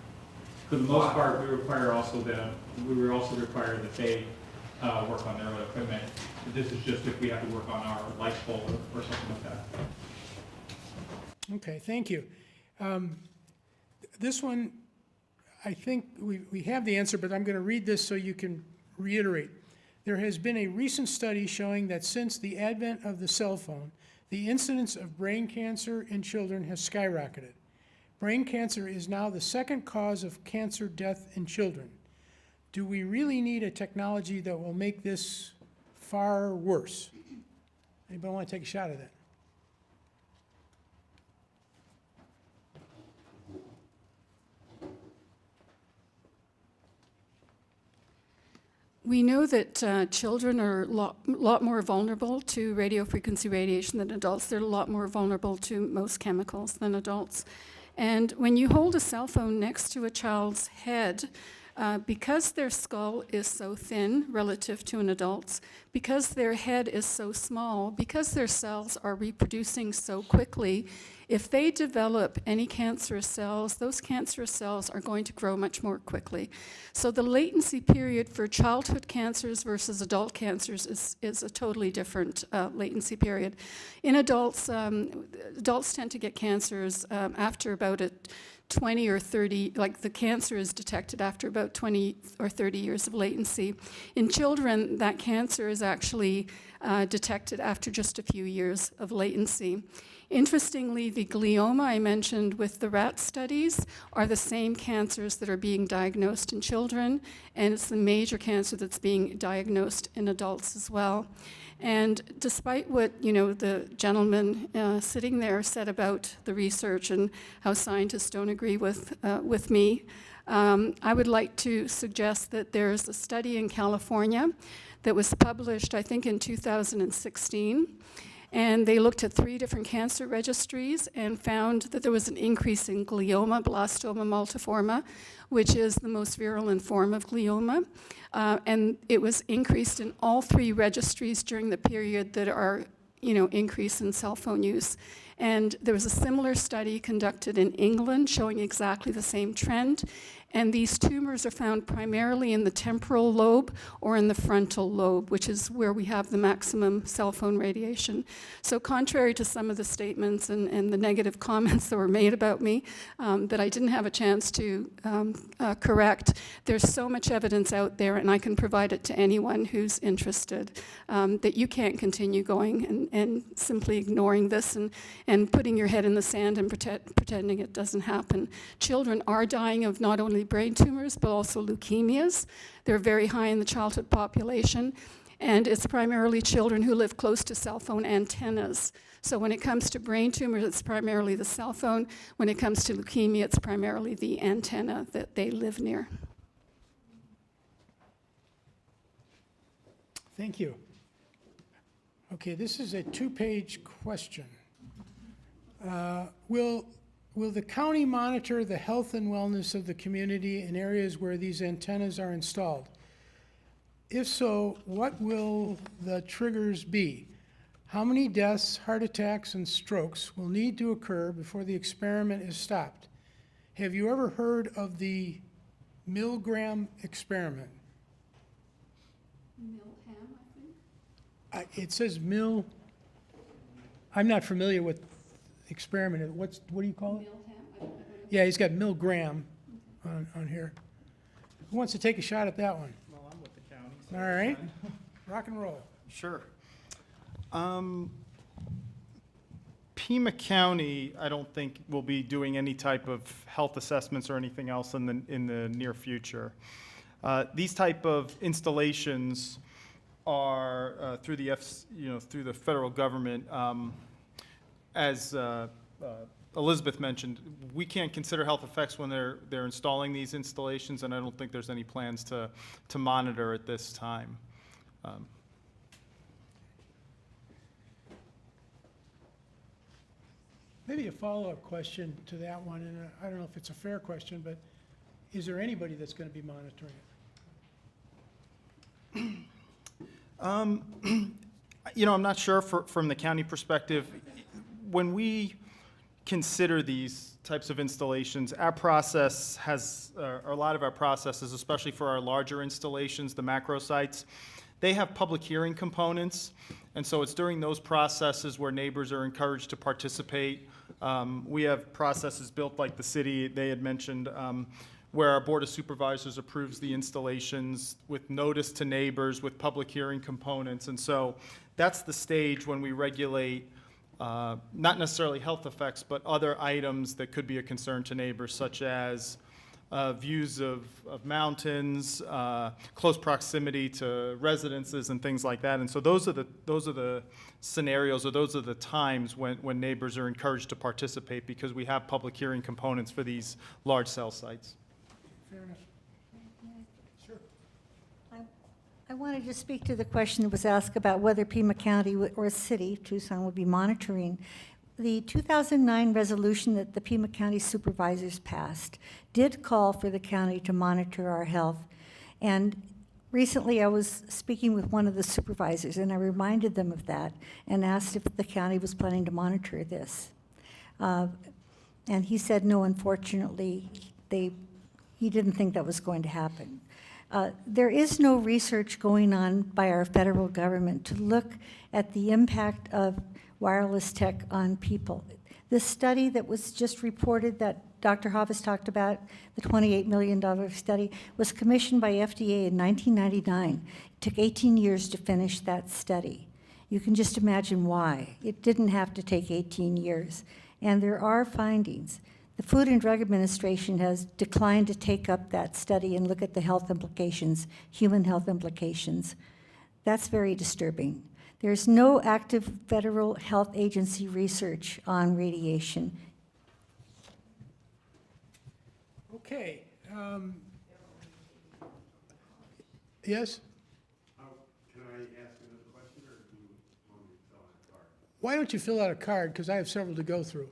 For the most part, we also require that they work on their own equipment. This is just if we have to work on our light pole or something like that. Okay, thank you. This one, I think we have the answer, but I'm going to read this so you can reiterate. There has been a recent study showing that since the advent of the cell phone, the incidence of brain cancer in children has skyrocketed. Brain cancer is now the second cause of cancer death in children. Do we really need a technology that will make this far worse? Anybody want to take a shot at that? We know that children are a lot more vulnerable to radiofrequency radiation than adults. They're a lot more vulnerable to most chemicals than adults. And when you hold a cell phone next to a child's head, Because their skull is so thin relative to an adult's, because their head is so small, because their cells are reproducing so quickly, if they develop any cancerous cells, those cancerous cells are going to grow much more quickly. So the latency period for childhood cancers versus adult cancers is a totally different latency period. In adults, adults tend to get cancers after about 20 or 30, like the cancer is detected after about 20 or 30 years of latency. In children, that cancer is actually detected after just a few years of latency. Interestingly, the glioma I mentioned with the rat studies are the same cancers that are being diagnosed in children, and it's the major cancer that's being diagnosed in adults as well. And despite what the gentleman sitting there said about the research and how scientists don't agree with me, I would like to suggest that there's a study in California that was published, I think, in 2016. And they looked at 3 different cancer registries and found that there was an increase in glioma, blastoma multiforme, which is the most virulent form of glioma. And it was increased in all 3 registries during the period that are, increase in cell phone use. And there was a similar study conducted in England showing exactly the same trend. And these tumors are found primarily in the temporal lobe or in the frontal lobe, which is where we have the maximum cell phone radiation. So contrary to some of the statements and the negative comments that were made about me that I didn't have a chance to correct, there's so much evidence out there, and I can provide it to anyone who's interested, that you can't continue going and simply ignoring this and putting your head in the sand and pretending it doesn't happen. Children are dying of not only brain tumors, but also leukemias. They're very high in the childhood population, and it's primarily children who live close to cell phone antennas. So when it comes to brain tumors, it's primarily the cell phone. When it comes to leukemia, it's primarily the antenna that they live near. Thank you. Okay, this is a 2-page question. Will the county monitor the health and wellness of the community in areas where these antennas are installed? If so, what will the triggers be? How many deaths, heart attacks, and strokes will need to occur before the experiment is stopped? Have you ever heard of the Milgram experiment? Milham, I think. It says I'm not familiar with experiment. What do you call it? Yeah, he's got Milgram on here. Who wants to take a shot at that one? Well, I'm with the county. So All right, rock and roll. Sure. Pima County, I don't think will be doing any type of health assessments or anything else in the near future. These type of installations are through the federal government. As Elizabeth mentioned, we can't consider health effects when they're installing these installations, and I don't think there's any plans to monitor at this time. Maybe a follow-up question to that one, and I don't know if it's a fair question, but is there anybody that's going to be monitoring it? I'm not sure from the county perspective. When we consider these types of installations, our process has, a lot of our processes, especially for our larger installations, the macro sites, they have public hearing components, and so it's during those processes where neighbors are encouraged to participate. We have processes built like the city, they had mentioned, where our Board of Supervisors approves the installations with notice to neighbors, with public hearing components, and so that's the stage when we regulate not necessarily health effects, but other items that could be a concern to neighbors, such as views of mountains, close proximity to residences and things like that. And so those are the scenarios, or those are the times when neighbors are encouraged to participate, because we have public hearing components for these large cell sites. Fair enough. Sure. I wanted to speak to the question that was asked about whether Pima County or City, Tucson, would be monitoring. The 2009 resolution that the Pima County supervisors passed did call for the county to monitor our health. And recently, I was speaking with one of the supervisors, and I reminded them of that and asked if the county was planning to monitor this. And he said, no, unfortunately, he didn't think that was going to happen. There is no research going on by our federal government to look at the impact of wireless tech on people. This study that was just reported that Dr. Havas talked about, the $28 million study, was commissioned by FDA in 1999. It took 18 years to finish that study. You can just imagine why. It didn't have to take 18 years. And there are findings. The Food and Drug Administration has declined to take up that study and look at the health implications, human health implications. That's very disturbing. There's no active federal health agency research on radiation. Okay. Yes? Can I ask another question, or do you want me to fill out a card? Why don't you fill out a card, because I have several to go through.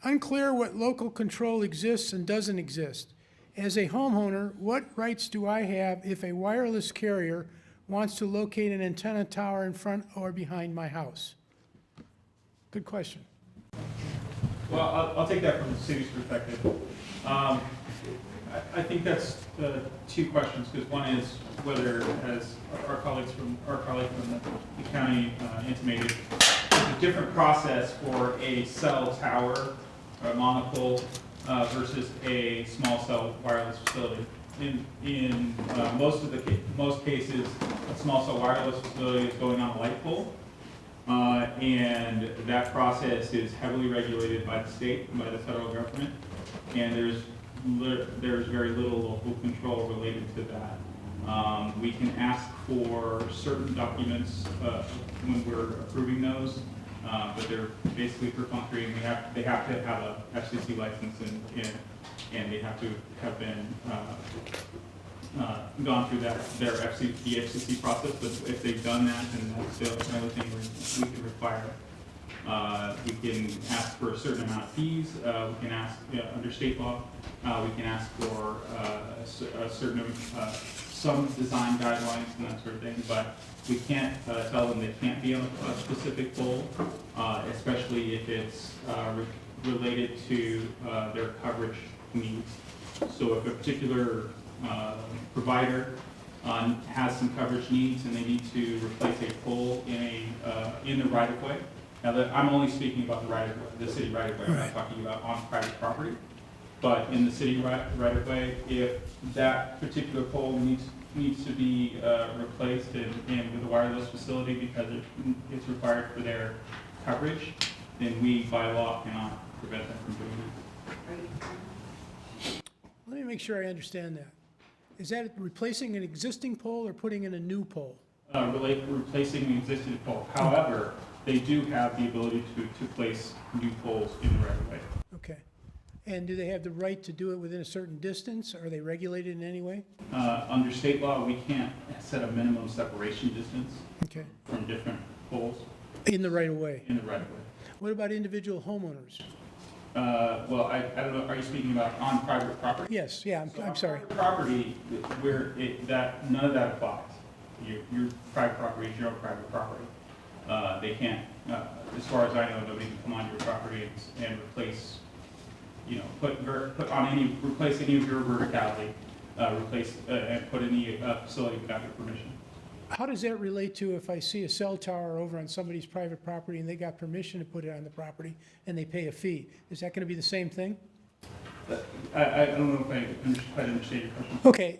Unclear what local control exists and doesn't exist. As a homeowner, what rights do I have if a wireless carrier wants to locate an antenna tower in front or behind my house? Good question. Well, I'll take that from the city's perspective. I think that's two questions, because one is whether, as our colleague from the county intimated, there's a different process for a cell tower, a monopole, versus a small cell wireless facility. In most cases, a small cell wireless facility is going on a light pole, and that process is heavily regulated by the state and by the federal government, and there's very little local control related to that. We can ask for certain documents when we're approving those, but they're basically perfunctory, and they have to have a FCC license and they have to have been gone through the FCC process. But if they've done that, then that's the only thing we can require. We can ask for a certain amount of fees. We can ask, under state law, we can ask for a certain some design guidelines and that sort of thing. But we can't tell them they can't be on a specific pole, especially if it's related to their coverage needs. So if a particular provider has some coverage needs and they need to replace a pole in the right of way. Now, I'm only speaking about the city right of way. I'm not talking about on private property. But in the city right of way, if that particular pole needs to be replaced and with a wireless facility because it's required for their coverage, then we by law cannot prevent them from doing that. Let me make sure I understand that. Is that replacing an existing pole or putting in a new pole? Replacing the existing pole. However, they do have the ability to place new poles in the right of way. Okay. And do they have the right to do it within a certain distance? Are they regulated in any way? Under state law, we can't set a minimum separation distance Okay. from different poles In the right of way? in the right of way. What about individual homeowners? Well, I don't know, are you speaking about on private property? Yes, yeah, So I'm on sorry. private property, none of that applies. Your private property is your own private property. They can't, as far as I know, nobody can come on your property and replace, replace any of your verticality, and put any facility without your permission. How does that relate to if I see a cell tower over on somebody's private property and they got permission to put it on the property and they pay a fee? Is that going to be the same thing? I don't know if I quite understand your question. Okay,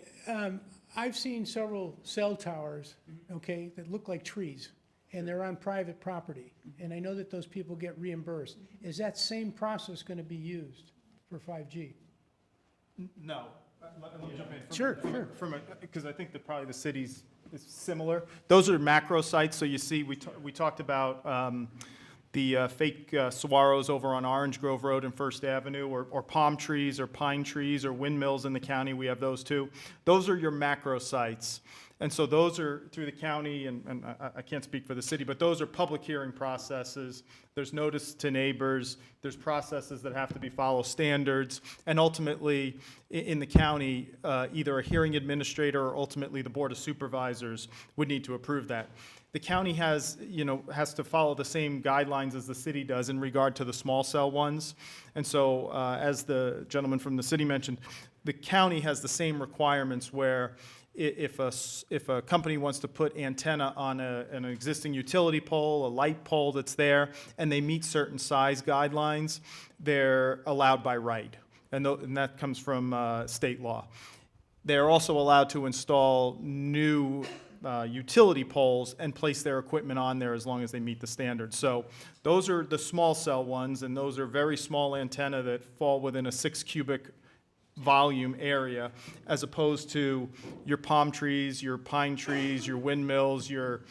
I've seen several cell towers, okay, that look like trees, and they're on private property, and I know that those people get reimbursed. Is that same process going to be used for 5G? No. Let me jump in. Sure. Because I think that probably the cities is similar. Those are macro sites, so you see, we talked about the fake saguaros over on Orange Grove Road and First Avenue, or palm trees or pine trees or windmills in the county. We have those too. Those are your macro sites. And so those are through the county, and I can't speak for the city, but those are public hearing processes. There's notice to neighbors, there's processes that have to be followed, standards, and ultimately, in the county, either a hearing administrator or ultimately the Board of Supervisors would need to approve that. The county has to follow the same guidelines as the city does in regard to the small cell ones. And so, as the gentleman from the city mentioned, the county has the same requirements where if a company wants to put antenna on an existing utility pole, a light pole that's there, and they meet certain size guidelines, they're allowed by right. And that comes from state law. They're also allowed to install new utility poles and place their equipment on there as long as they meet the standards. So those are the small cell ones, and those are very small antenna that fall within a 6 cubic volume area, as opposed to your palm trees, your pine trees, your windmills, your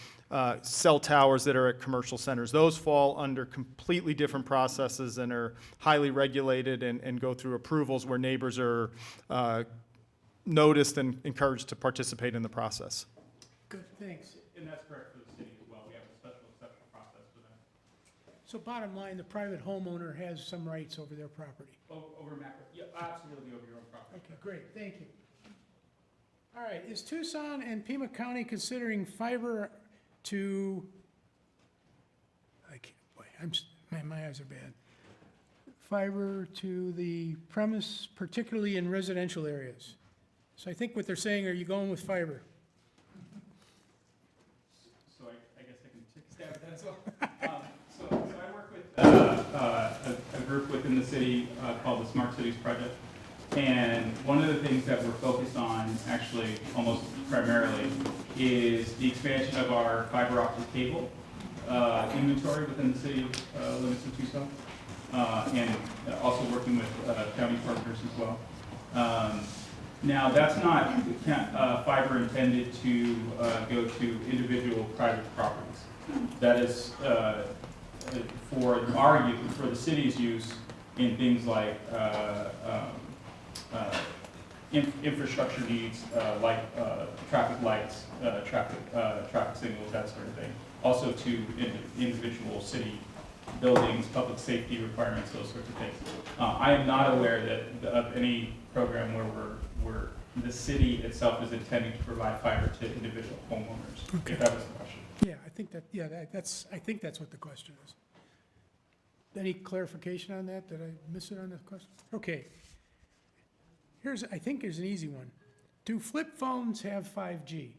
cell towers that are at commercial centers. Those fall under completely different processes and are highly regulated and go through approvals where neighbors are noticed and encouraged to participate in the process. Good, thanks. And that's correct for the city as well. We have a special exception process for that. So bottom line, the private homeowner has some rights over their property. Over macro, yeah, absolutely over your own property. Okay, great, thank you. All right, is Tucson and Pima County considering fiber to, my eyes are bad. Fiber to the premise, particularly in residential areas? So I think what they're saying, are you going with fiber? So I guess I can take a stab at that as well. So I work with a group within the city called the Smart Cities Project. And one of the things that we're focused on, actually almost primarily, is the expansion of our fiber optic cable inventory within the city limits of Tucson, and also working with county partners as well. Now, that's not fiber intended to go to individual private properties. That is for our use, for the city's use in things like infrastructure needs, like traffic lights, traffic signals, that sort of thing. Also to individual city buildings, public safety requirements, those sorts of things. I am not aware that of any program where the city itself is intending to provide fiber to individual homeowners. Okay. If that was the question. Yeah, I think that's what the question is. Any clarification on that? Did I miss it on the question? Okay. I think here's an easy one. Do flip phones have 5G?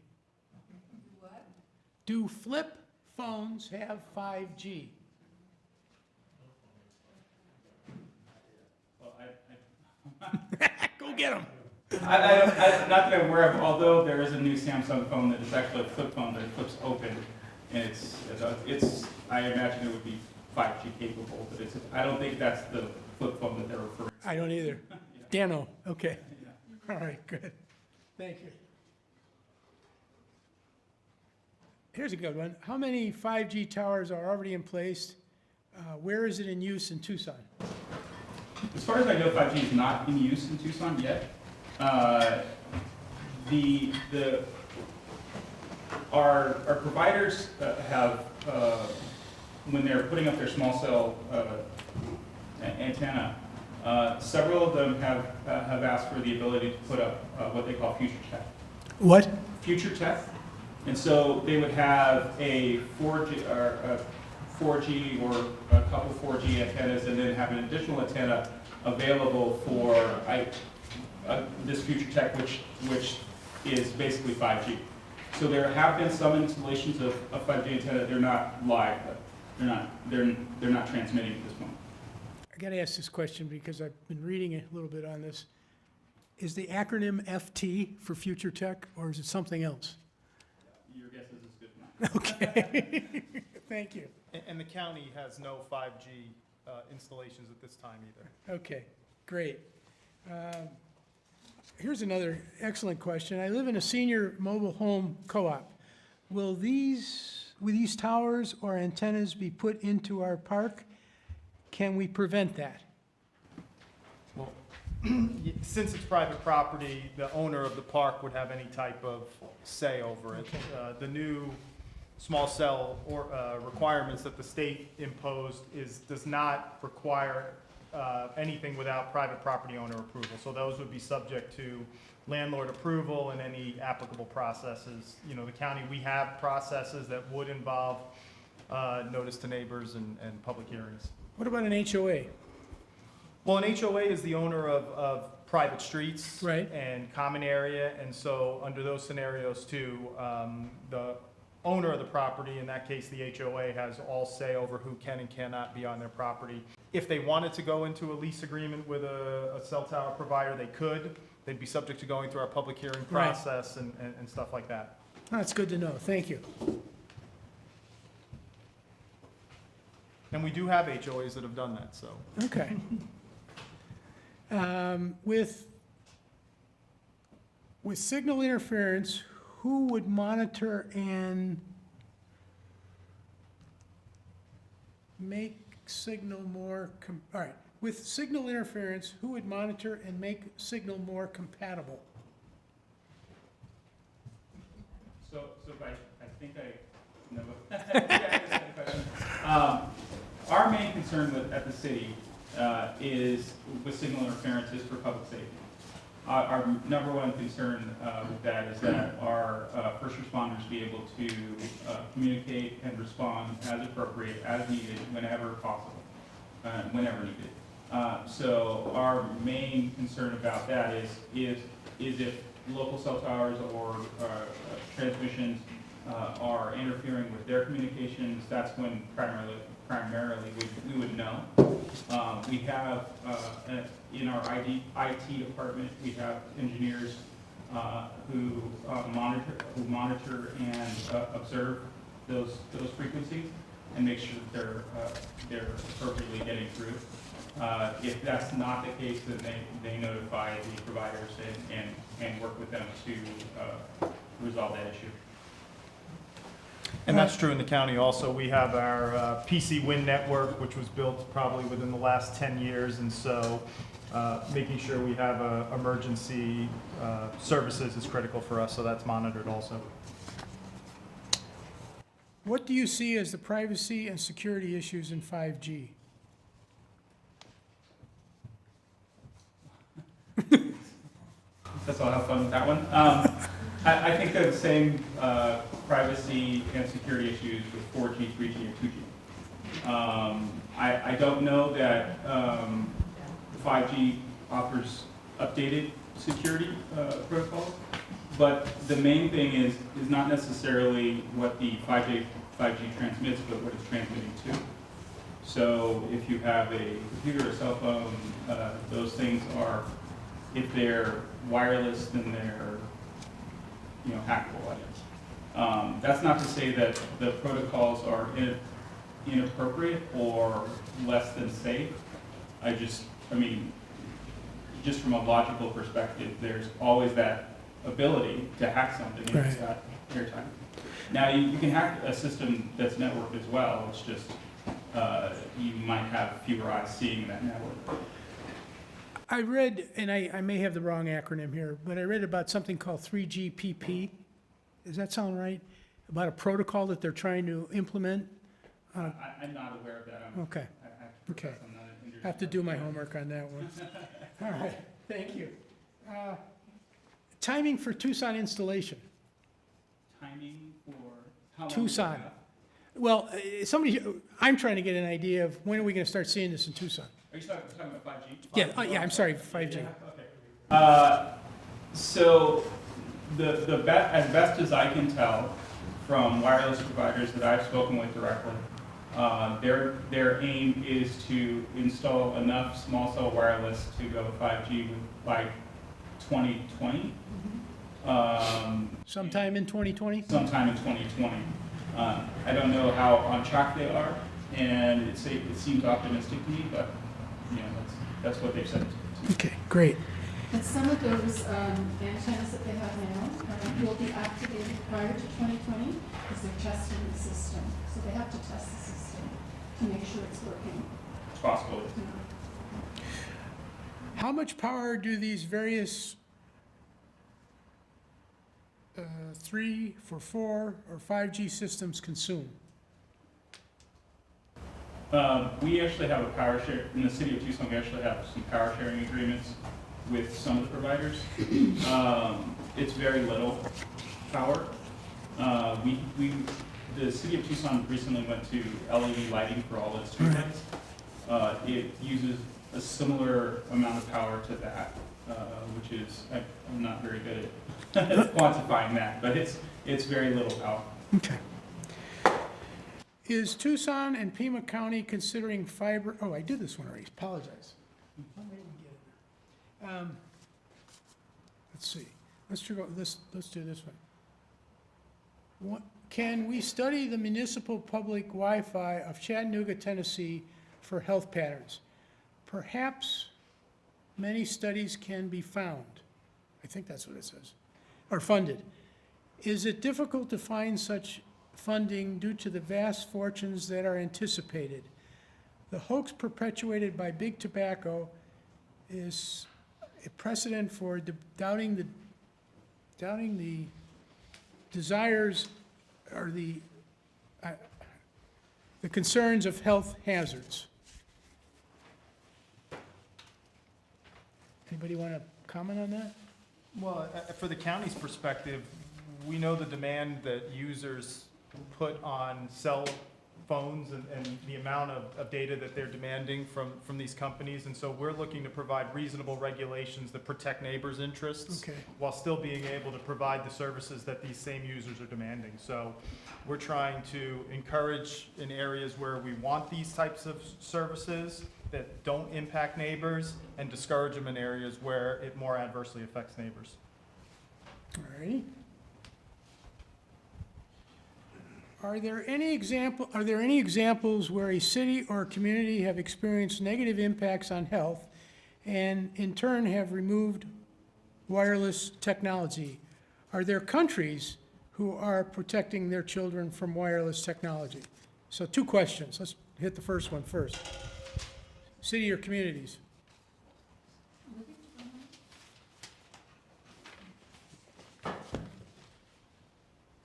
What? Do flip phones have 5G? Well, Go get them. not that I'm aware of, although there is a new Samsung phone that is actually a flip phone that flips open, and it's I imagine it would be 5G capable, but I don't think that's the flip phone that they're referring to. I don't either. Dano, okay. All right, good. Thank you. Here's a good one. How many 5G towers are already in place? Where is it in use in Tucson? As far as I know, 5G is not in use in Tucson yet. Our providers have, when they're putting up their small cell antenna, several of them have asked for the ability to put up what they call future tech. What? Future tech. And so they would have a 4G or a couple 4G antennas, and then have an additional antenna available for this future tech, which is basically 5G. So there have been some installations of 5G antenna. They're not live, but they're not transmitting at this point. I got to ask this question because I've been reading a little bit on this. Is the acronym FT for future tech, or is it something else? Your guess is as good as mine. Okay. Thank you. And the county has no 5G installations at this time either. Okay, great. Here's another excellent question. I live in a senior mobile home co-op. Will these towers or antennas be put into our park? Can we prevent that? Well, since it's private property, the owner of the park would have any type of say over it. The new small cell or requirements that the state imposed does not require anything without private property owner approval. So those would be subject to landlord approval and any applicable processes. You know, the county, we have processes that would involve notice to neighbors and public hearings. What about an HOA? Well, an HOA is the owner of private streets. Right. And common area, and so under those scenarios too, the owner of the property, in that case, the HOA, has all say over who can and cannot be on their property. If they wanted to go into a lease agreement with a cell tower provider, they could. They'd be subject to going through our public hearing Right. process and stuff like that. That's good to know, thank you. And we do have HOAs that have done that, so. Okay. With signal interference, who would monitor and make signal more, all right, with signal interference, who would monitor and make signal more compatible? So I think I know. Yeah, I understand the question. Our main concern at the city is with signal interference is for public safety. Our number one concern with that is that our first responders be able to communicate and respond as appropriate, as needed, whenever possible, whenever needed. So our main concern about that is if local cell towers or transmissions are interfering with their communications, that's when primarily we would know. We have, in our IT department, we have engineers who monitor and observe those frequencies and make sure that they're appropriately getting through. If that's not the case, then they notify the providers and work with them to resolve that issue. And that's true in the county also. We have our PC Wind network, which was built probably within the last 10 years, and so making sure we have emergency services is critical for us, so that's monitored also. What do you see as the privacy and security issues in 5G? Guess I'll have fun with that one. I think the same privacy and security issues with 4G, 3G, and 2G. I don't know that 5G offers updated security protocols, but the main thing is not necessarily what the 5G transmits, but what it's transmitting to. So if you have a computer or cell phone, those things are, if they're wireless, then they're hackable, I guess. That's not to say that the protocols are inappropriate or less than safe. Just from a logical perspective, there's always that ability to hack something if it's got airtime. Now, you can hack a system that's networked as well. It's just you might have fewer eyes seeing that network. I read, and I may have the wrong acronym here, but I read about something called 3GPP. Does that sound right? About a protocol that they're trying to implement? I'm not aware of that. Okay. Okay. I'm not an industry I have to do my homework on that one. All right, thank you. Timing for Tucson installation. Timing for how long? Tucson. Well, I'm trying to get an idea of when are we going to start seeing this in Tucson? Are you talking about 5G? Yeah, I'm sorry, 5G. Okay. So as best as I can tell from wireless providers that I've spoken with directly, their aim is to install enough small cell wireless to go 5G by 2020. Sometime in 2020? Sometime in 2020. I don't know how on track they are, and it seems optimistic to me, but that's what they've said. Okay, great. But some of those antennas that they have now will be activated prior to 2020 because they're testing the system. So they have to test the system to make sure it's working. It's possible. How much power do these various 3, 4, or 5G systems consume? We actually have a power share, in the city of Tucson, we actually have some power sharing agreements with some of the providers. It's very little power. The city of Tucson recently went to LED lighting for all its streetlights. It uses a similar amount of power to that, which is, I'm not very good at quantifying that, but it's very little power. Okay. Is Tucson and Pima County considering fiber, oh, I did this one already, apologize. I didn't get it. Let's see, let's do this one. Can we study the municipal public Wi-Fi of Chattanooga, Tennessee for health patterns? Perhaps many studies can be found. I think that's what it says, or funded. Is it difficult to find such funding due to the vast fortunes that are anticipated? The hoax perpetuated by big tobacco is a precedent for doubting the desires or the concerns of health hazards. Anybody want to comment on that? Well, for the county's perspective, we know the demand that users put on cell phones and the amount of data that they're demanding from these companies. And so we're looking to provide reasonable regulations that protect neighbors' interests Okay. while still being able to provide the services that these same users are demanding. So we're trying to encourage in areas where we want these types of services that don't impact neighbors and discourage them in areas where it more adversely affects neighbors. All righty. Are there any examples where a city or community have experienced negative impacts on health and in turn have removed wireless technology? Are there countries who are protecting their children from wireless technology? So 2 questions. Let's hit the first one first. City or communities?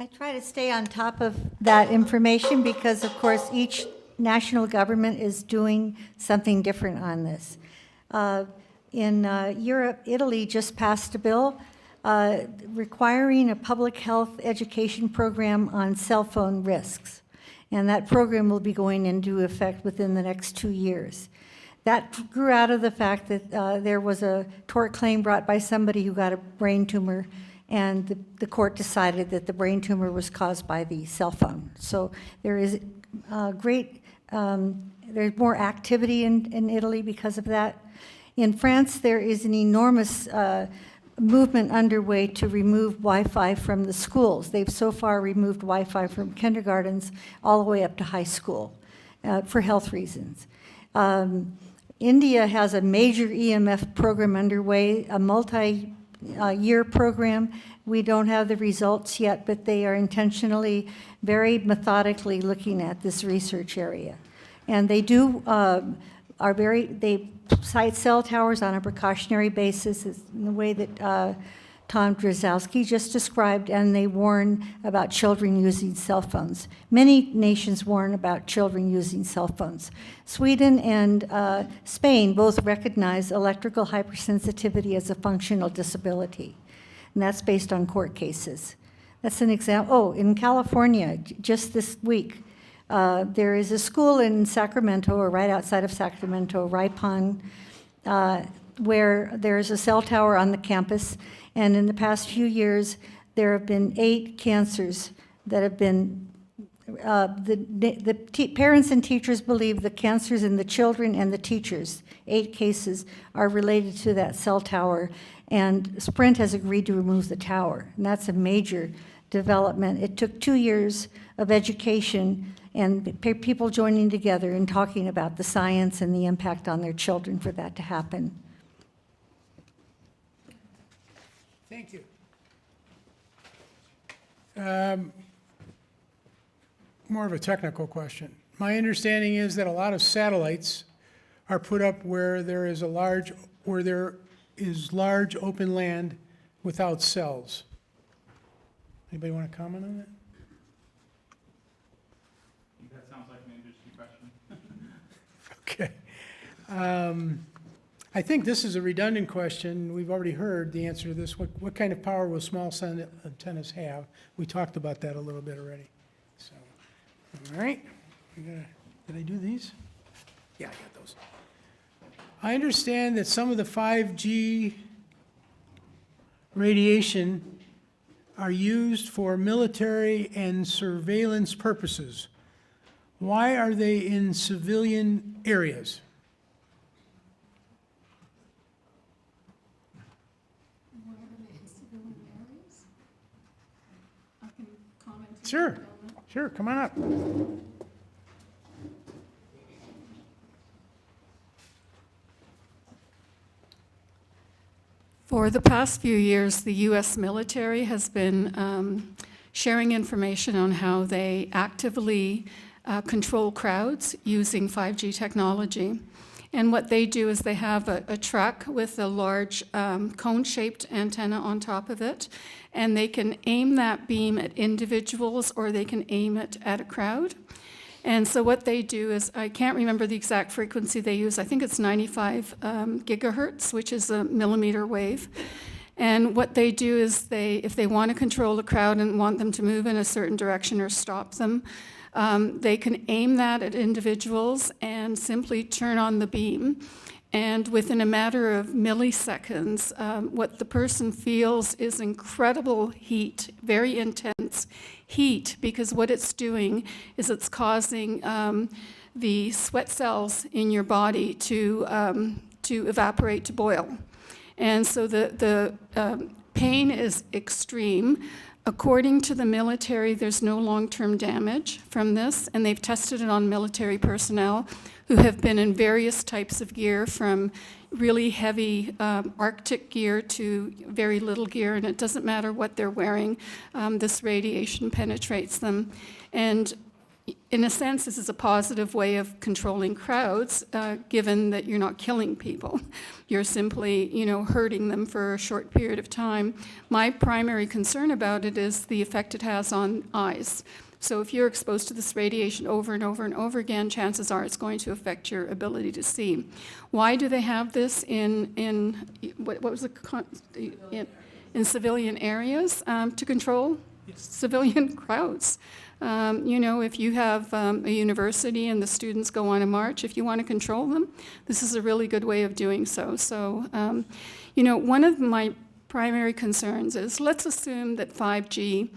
I try to stay on top of that information because, of course, each national government is doing something different on this. In Europe, Italy just passed a bill requiring a public health education program on cell phone risks. And that program will be going into effect within the next 2 years. That grew out of the fact that there was a tort claim brought by somebody who got a brain tumor, and the court decided that the brain tumor was caused by the cell phone. So there is there's more activity in Italy because of that. In France, there is an enormous movement underway to remove Wi-Fi from the schools. They've so far removed Wi-Fi from kindergartens all the way up to high school for health reasons. India has a major EMF program underway, a multi-year program. We don't have the results yet, but they are intentionally, very methodically looking at this research area. And they they site cell towers on a precautionary basis in the way that Tom Drzowski just described, and they warn about children using cell phones. Many nations warn about children using cell phones. Sweden and Spain both recognize electrical hypersensitivity as a functional disability, and that's based on court cases. That's an example. Oh, in California, just this week, there is a school in Sacramento, or right outside of Sacramento, Ripon, where there's a cell tower on the campus, and in the past few years, there have been 8 cancers that have been, parents and teachers believe the cancers in the children and the teachers, 8 cases, are related to that cell tower, and Sprint has agreed to remove the tower, and that's a major development. It took 2 years of education and people joining together and talking about the science and the impact on their children for that to happen. Thank you. More of a technical question. My understanding is that a lot of satellites are put up where there is a large where there is large open land without cells? Anybody want to comment on that? That sounds like an industry question. Okay. I think this is a redundant question. We've already heard the answer to this. What kind of power will small cell antennas have? We talked about that a little bit already. So, all right. Did I do these? Yeah, I got those. I understand that some of the 5G radiation are used for military and surveillance purposes. Why are they in civilian areas? I can comment. Sure, sure, come on up. For the past few years, the U.S. military has been sharing information on how they actively control crowds using 5G technology. And what they do is they have a truck with a large cone-shaped antenna on top of it, and they can aim that beam at individuals or they can aim it at a crowd. And so what they do is, I can't remember the exact frequency they use, I think it's 95 gigahertz, which is a millimeter wave. And what they do is if they want to control a crowd and want them to move in a certain direction or stop them, they can aim that at individuals and simply turn on the beam. And within a matter of milliseconds, what the person feels is incredible heat, very intense heat, because what it's doing is it's causing the sweat cells in your body to evaporate, to boil. And so the pain is extreme. According to the military, there's no long-term damage from this, and they've tested it on military personnel who have been in various types of gear, from really heavy Arctic gear to very little gear, and it doesn't matter what they're wearing, this radiation penetrates them. And in a sense, this is a positive way of controlling crowds, given that you're not killing people. You're simply, hurting them for a short period of time. My primary concern about it is the effect it has on eyes. So if you're exposed to this radiation over and over and over again, chances are it's going to affect your ability to see. Why do they have this in what was the in civilian areas to control civilian crowds? If you have a university and the students go on a march, if you want to control them, this is a really good way of doing so. So, one of my primary concerns is, let's assume that 5G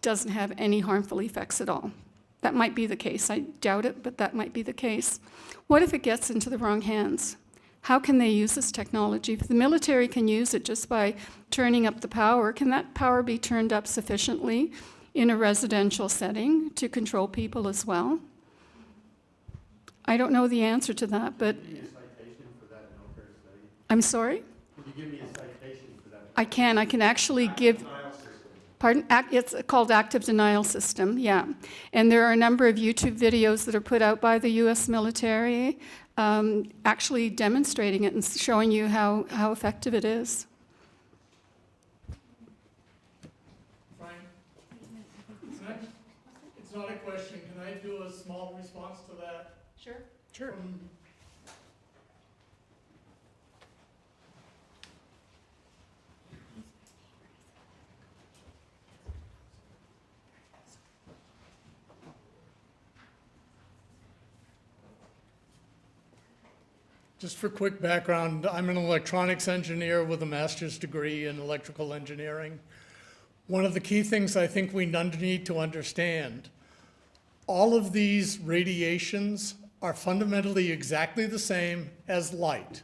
doesn't have any harmful effects at all. That might be the case. I doubt it, but that might be the case. What if it gets into the wrong hands? How can they use this technology? If the military can use it just by turning up the power, can that power be turned up sufficiently in a residential setting to control people as well? I don't know the answer to that, but... Can you give me a citation for that no-fair study? I'm sorry? Could you give me a citation for that? I can actually give... Pardon? It's called active denial system, yeah. And there are a number of YouTube videos that are put out by the U.S. military actually demonstrating it and showing you how effective it is. Frank, it's not a question. Can I do a small response to that? Sure. Sure. Just for quick background, I'm an electronics engineer with a master's degree in electrical engineering. One of the key things I think we need to understand, all of these radiations are fundamentally exactly the same as light.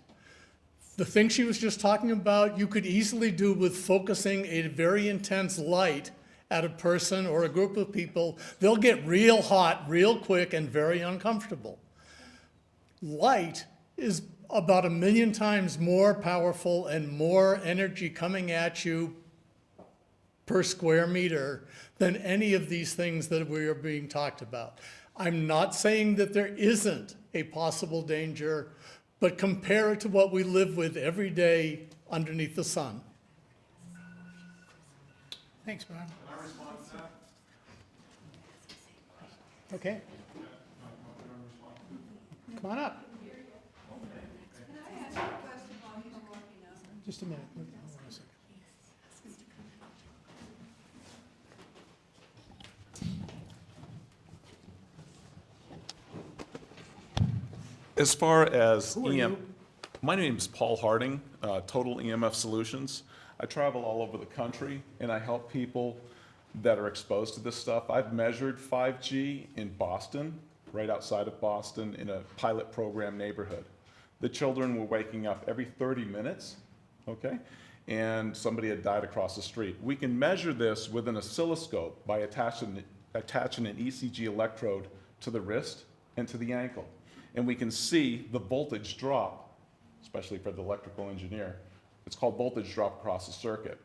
The thing she was just talking about, you could easily do with focusing a very intense light at a person or a group of people. They'll get real hot, real quick, and very uncomfortable. Light is about 1 million times more powerful and more energy coming at you per square meter than any of these things that we are being talked about. I'm not saying that there isn't a possible danger, but compare it to what we live with every day underneath the sun. Thanks, Bob. Okay. Come on up. Just a minute. Hold on a second. As far as Who are you? my name is Paul Harding, Total EMF Solutions. I travel all over the country and I help people that are exposed to this stuff. I've measured 5G in Boston, right outside of Boston, in a pilot program neighborhood. The children were waking up every 30 minutes, okay? And somebody had died across the street. We can measure this with an oscilloscope by attaching an ECG electrode to the wrist and to the ankle. And we can see the voltage drop, especially for the electrical engineer. It's called voltage drop across the circuit.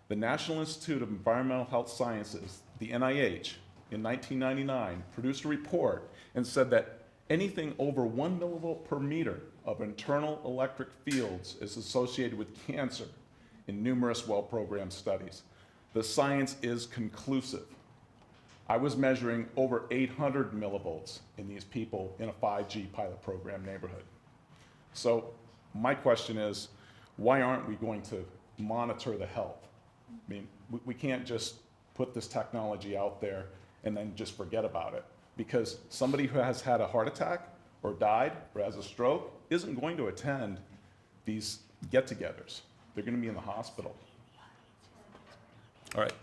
The National Institute of Environmental Health Sciences, the NIH, in 1999, produced a report and said that anything over 1 millivolt per meter of internal electric fields is associated with cancer in numerous well-programmed studies. The science is conclusive. I was measuring over 800 millivolts in these people in a 5G pilot program neighborhood. So my question is, why aren't we going to monitor the health? I mean, we can't just put this technology out there and then just forget about it, because somebody who has had a heart attack or died or has a stroke isn't going to attend these get-togethers. They're going to be in the hospital. All right.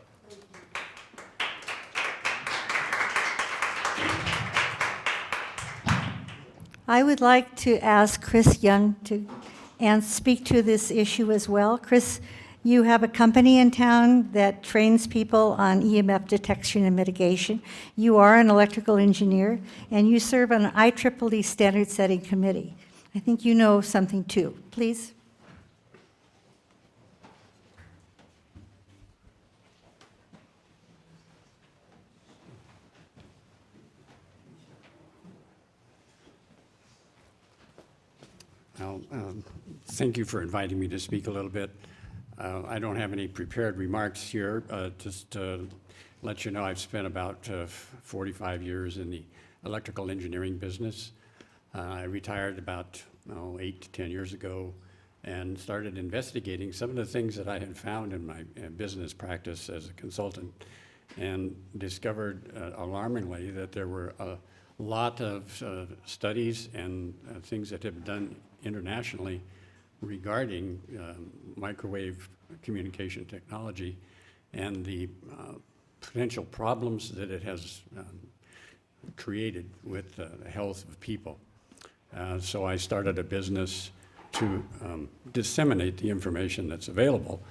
I would like to ask Chris Young to speak to this issue as well. Chris, you have a company in town that trains people on EMF detection and mitigation. You are an electrical engineer, and you serve on an IEEE standard setting committee. I think you know something too. Please. Well, thank you for inviting me to speak a little bit. I don't have any prepared remarks here. Just to let you know, I've spent about 45 years in the electrical engineering business. I retired about 8 to 10 years ago and started investigating some of the things that I had found in my business practice as a consultant, and discovered alarmingly that there were a lot of studies and things that have been done internationally regarding microwave communication technology and the potential problems that it has created with the health of people. So I started a business to disseminate the information that's available.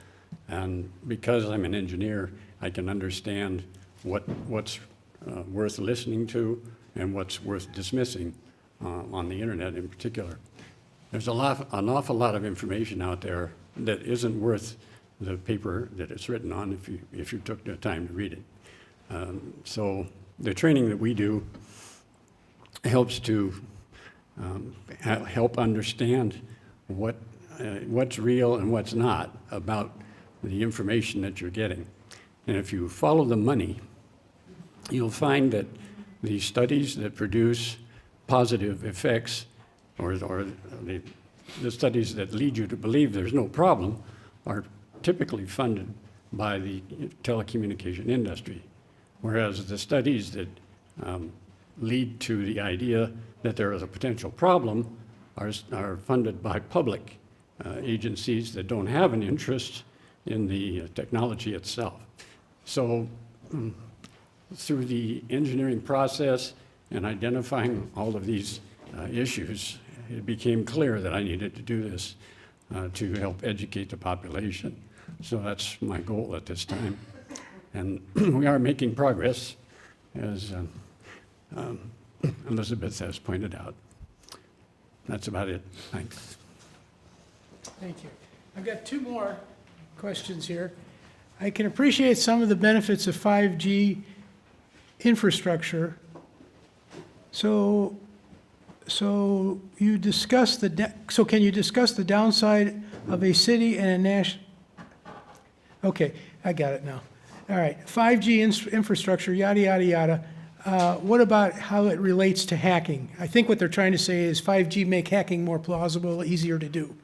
And because I'm an engineer, I can understand what's worth listening to and what's worth dismissing on the internet in particular. There's an awful lot of information out there that isn't worth the paper that it's written on if you took the time to read it. So the training that we do helps to help understand what's real and what's not about the information that you're getting. And if you follow the money, you'll find that the studies that produce positive effects, or the studies that lead you to believe there's no problem, are typically funded by the telecommunication industry, whereas the studies that lead to the idea that there is a potential problem are funded by public agencies that don't have an interest in the technology itself. So through the engineering process and identifying all of these issues, it became clear that I needed to do this to help educate the population. So that's my goal at this time. And we are making progress, as Elizabeth has pointed out. That's about it. Thanks. Thank you. I've got two more questions here. I can appreciate some of the benefits of 5G infrastructure. So So you discussed so can you discuss the downside of a city and a national? Okay, I got it now. All right, 5G infrastructure, yada, yada, yada. What about how it relates to hacking? I think what they're trying to say is 5G make hacking more plausible, easier to do.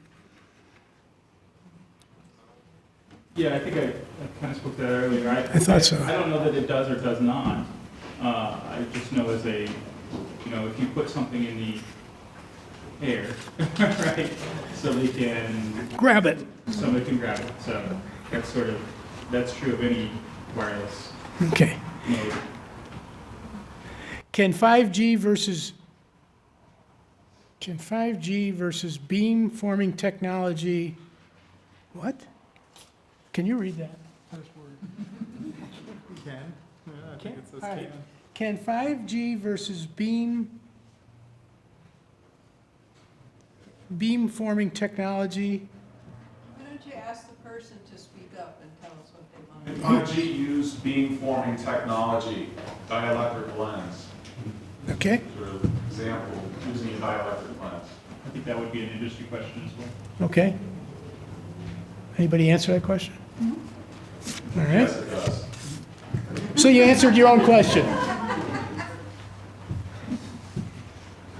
Yeah, I think I kind of spoke to that earlier. I thought so. I don't know that it does or does not. I just know as a, if you put something in the air, right, so they can, Grab it. somebody can grab it. So that's true of any wireless Okay. node. Can 5G versus beam forming technology, what? Can you read that? Can? Yeah, I think it says All right. can. Can 5G versus beam forming technology, Why don't you ask the person to speak up and tell us what they want? 5G used beamforming technology, dielectric lens, okay? sort of example, using a dielectric lens. I think that would be an industry question as well. Okay. Anybody answer that question? All right. Yes, it does. So you answered your own question.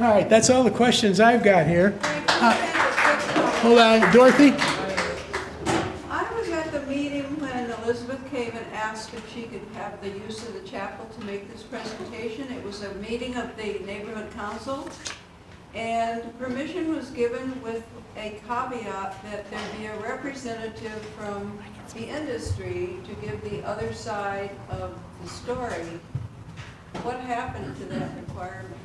All right, that's all the questions I've got here. Hold on, Dorothy? I was at the meeting when Elizabeth came and asked if she could have the use of the chapel to make this presentation. It was a meeting of the neighborhood council, and permission was given with a caveat that there be a representative from the industry to give the other side of the story. What happened to that requirement?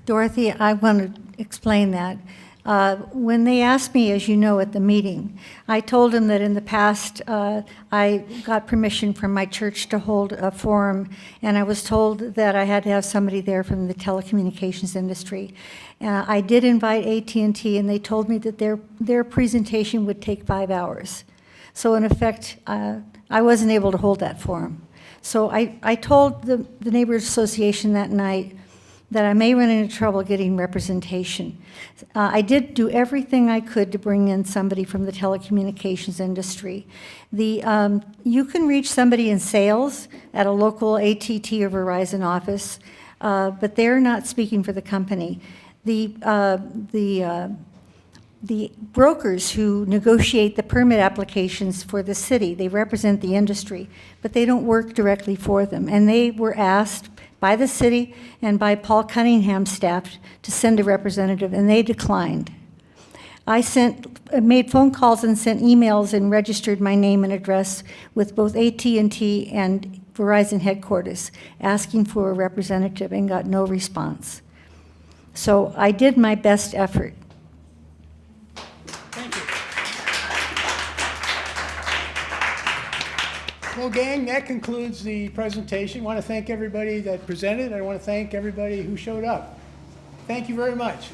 Dorothy, I want to explain that. When they asked me, as you know, at the meeting, I told them that in the past, I got permission from my church to hold a forum, and I was told that I had to have somebody there from the telecommunications industry. I did invite AT&T, and they told me that their presentation would take 5 hours. So in effect, I wasn't able to hold that forum. So I told the Neighbors Association that night that I may run into trouble getting representation. I did do everything I could to bring in somebody from the telecommunications industry. You can reach somebody in sales at a local AT&T or Verizon office, but they're not speaking for the company. The brokers who negotiate the permit applications for the city, they represent the industry, but they don't work directly for them. And they were asked by the city and by Paul Cunningham's staff to send a representative, and they declined. I made phone calls and sent emails and registered my name and address with both AT&T and Verizon headquarters, asking for a representative, and got no response. So I did my best effort. Thank you. Well, gang, that concludes the presentation. I want to thank everybody that presented. I want to thank everybody who showed up. Thank you very much.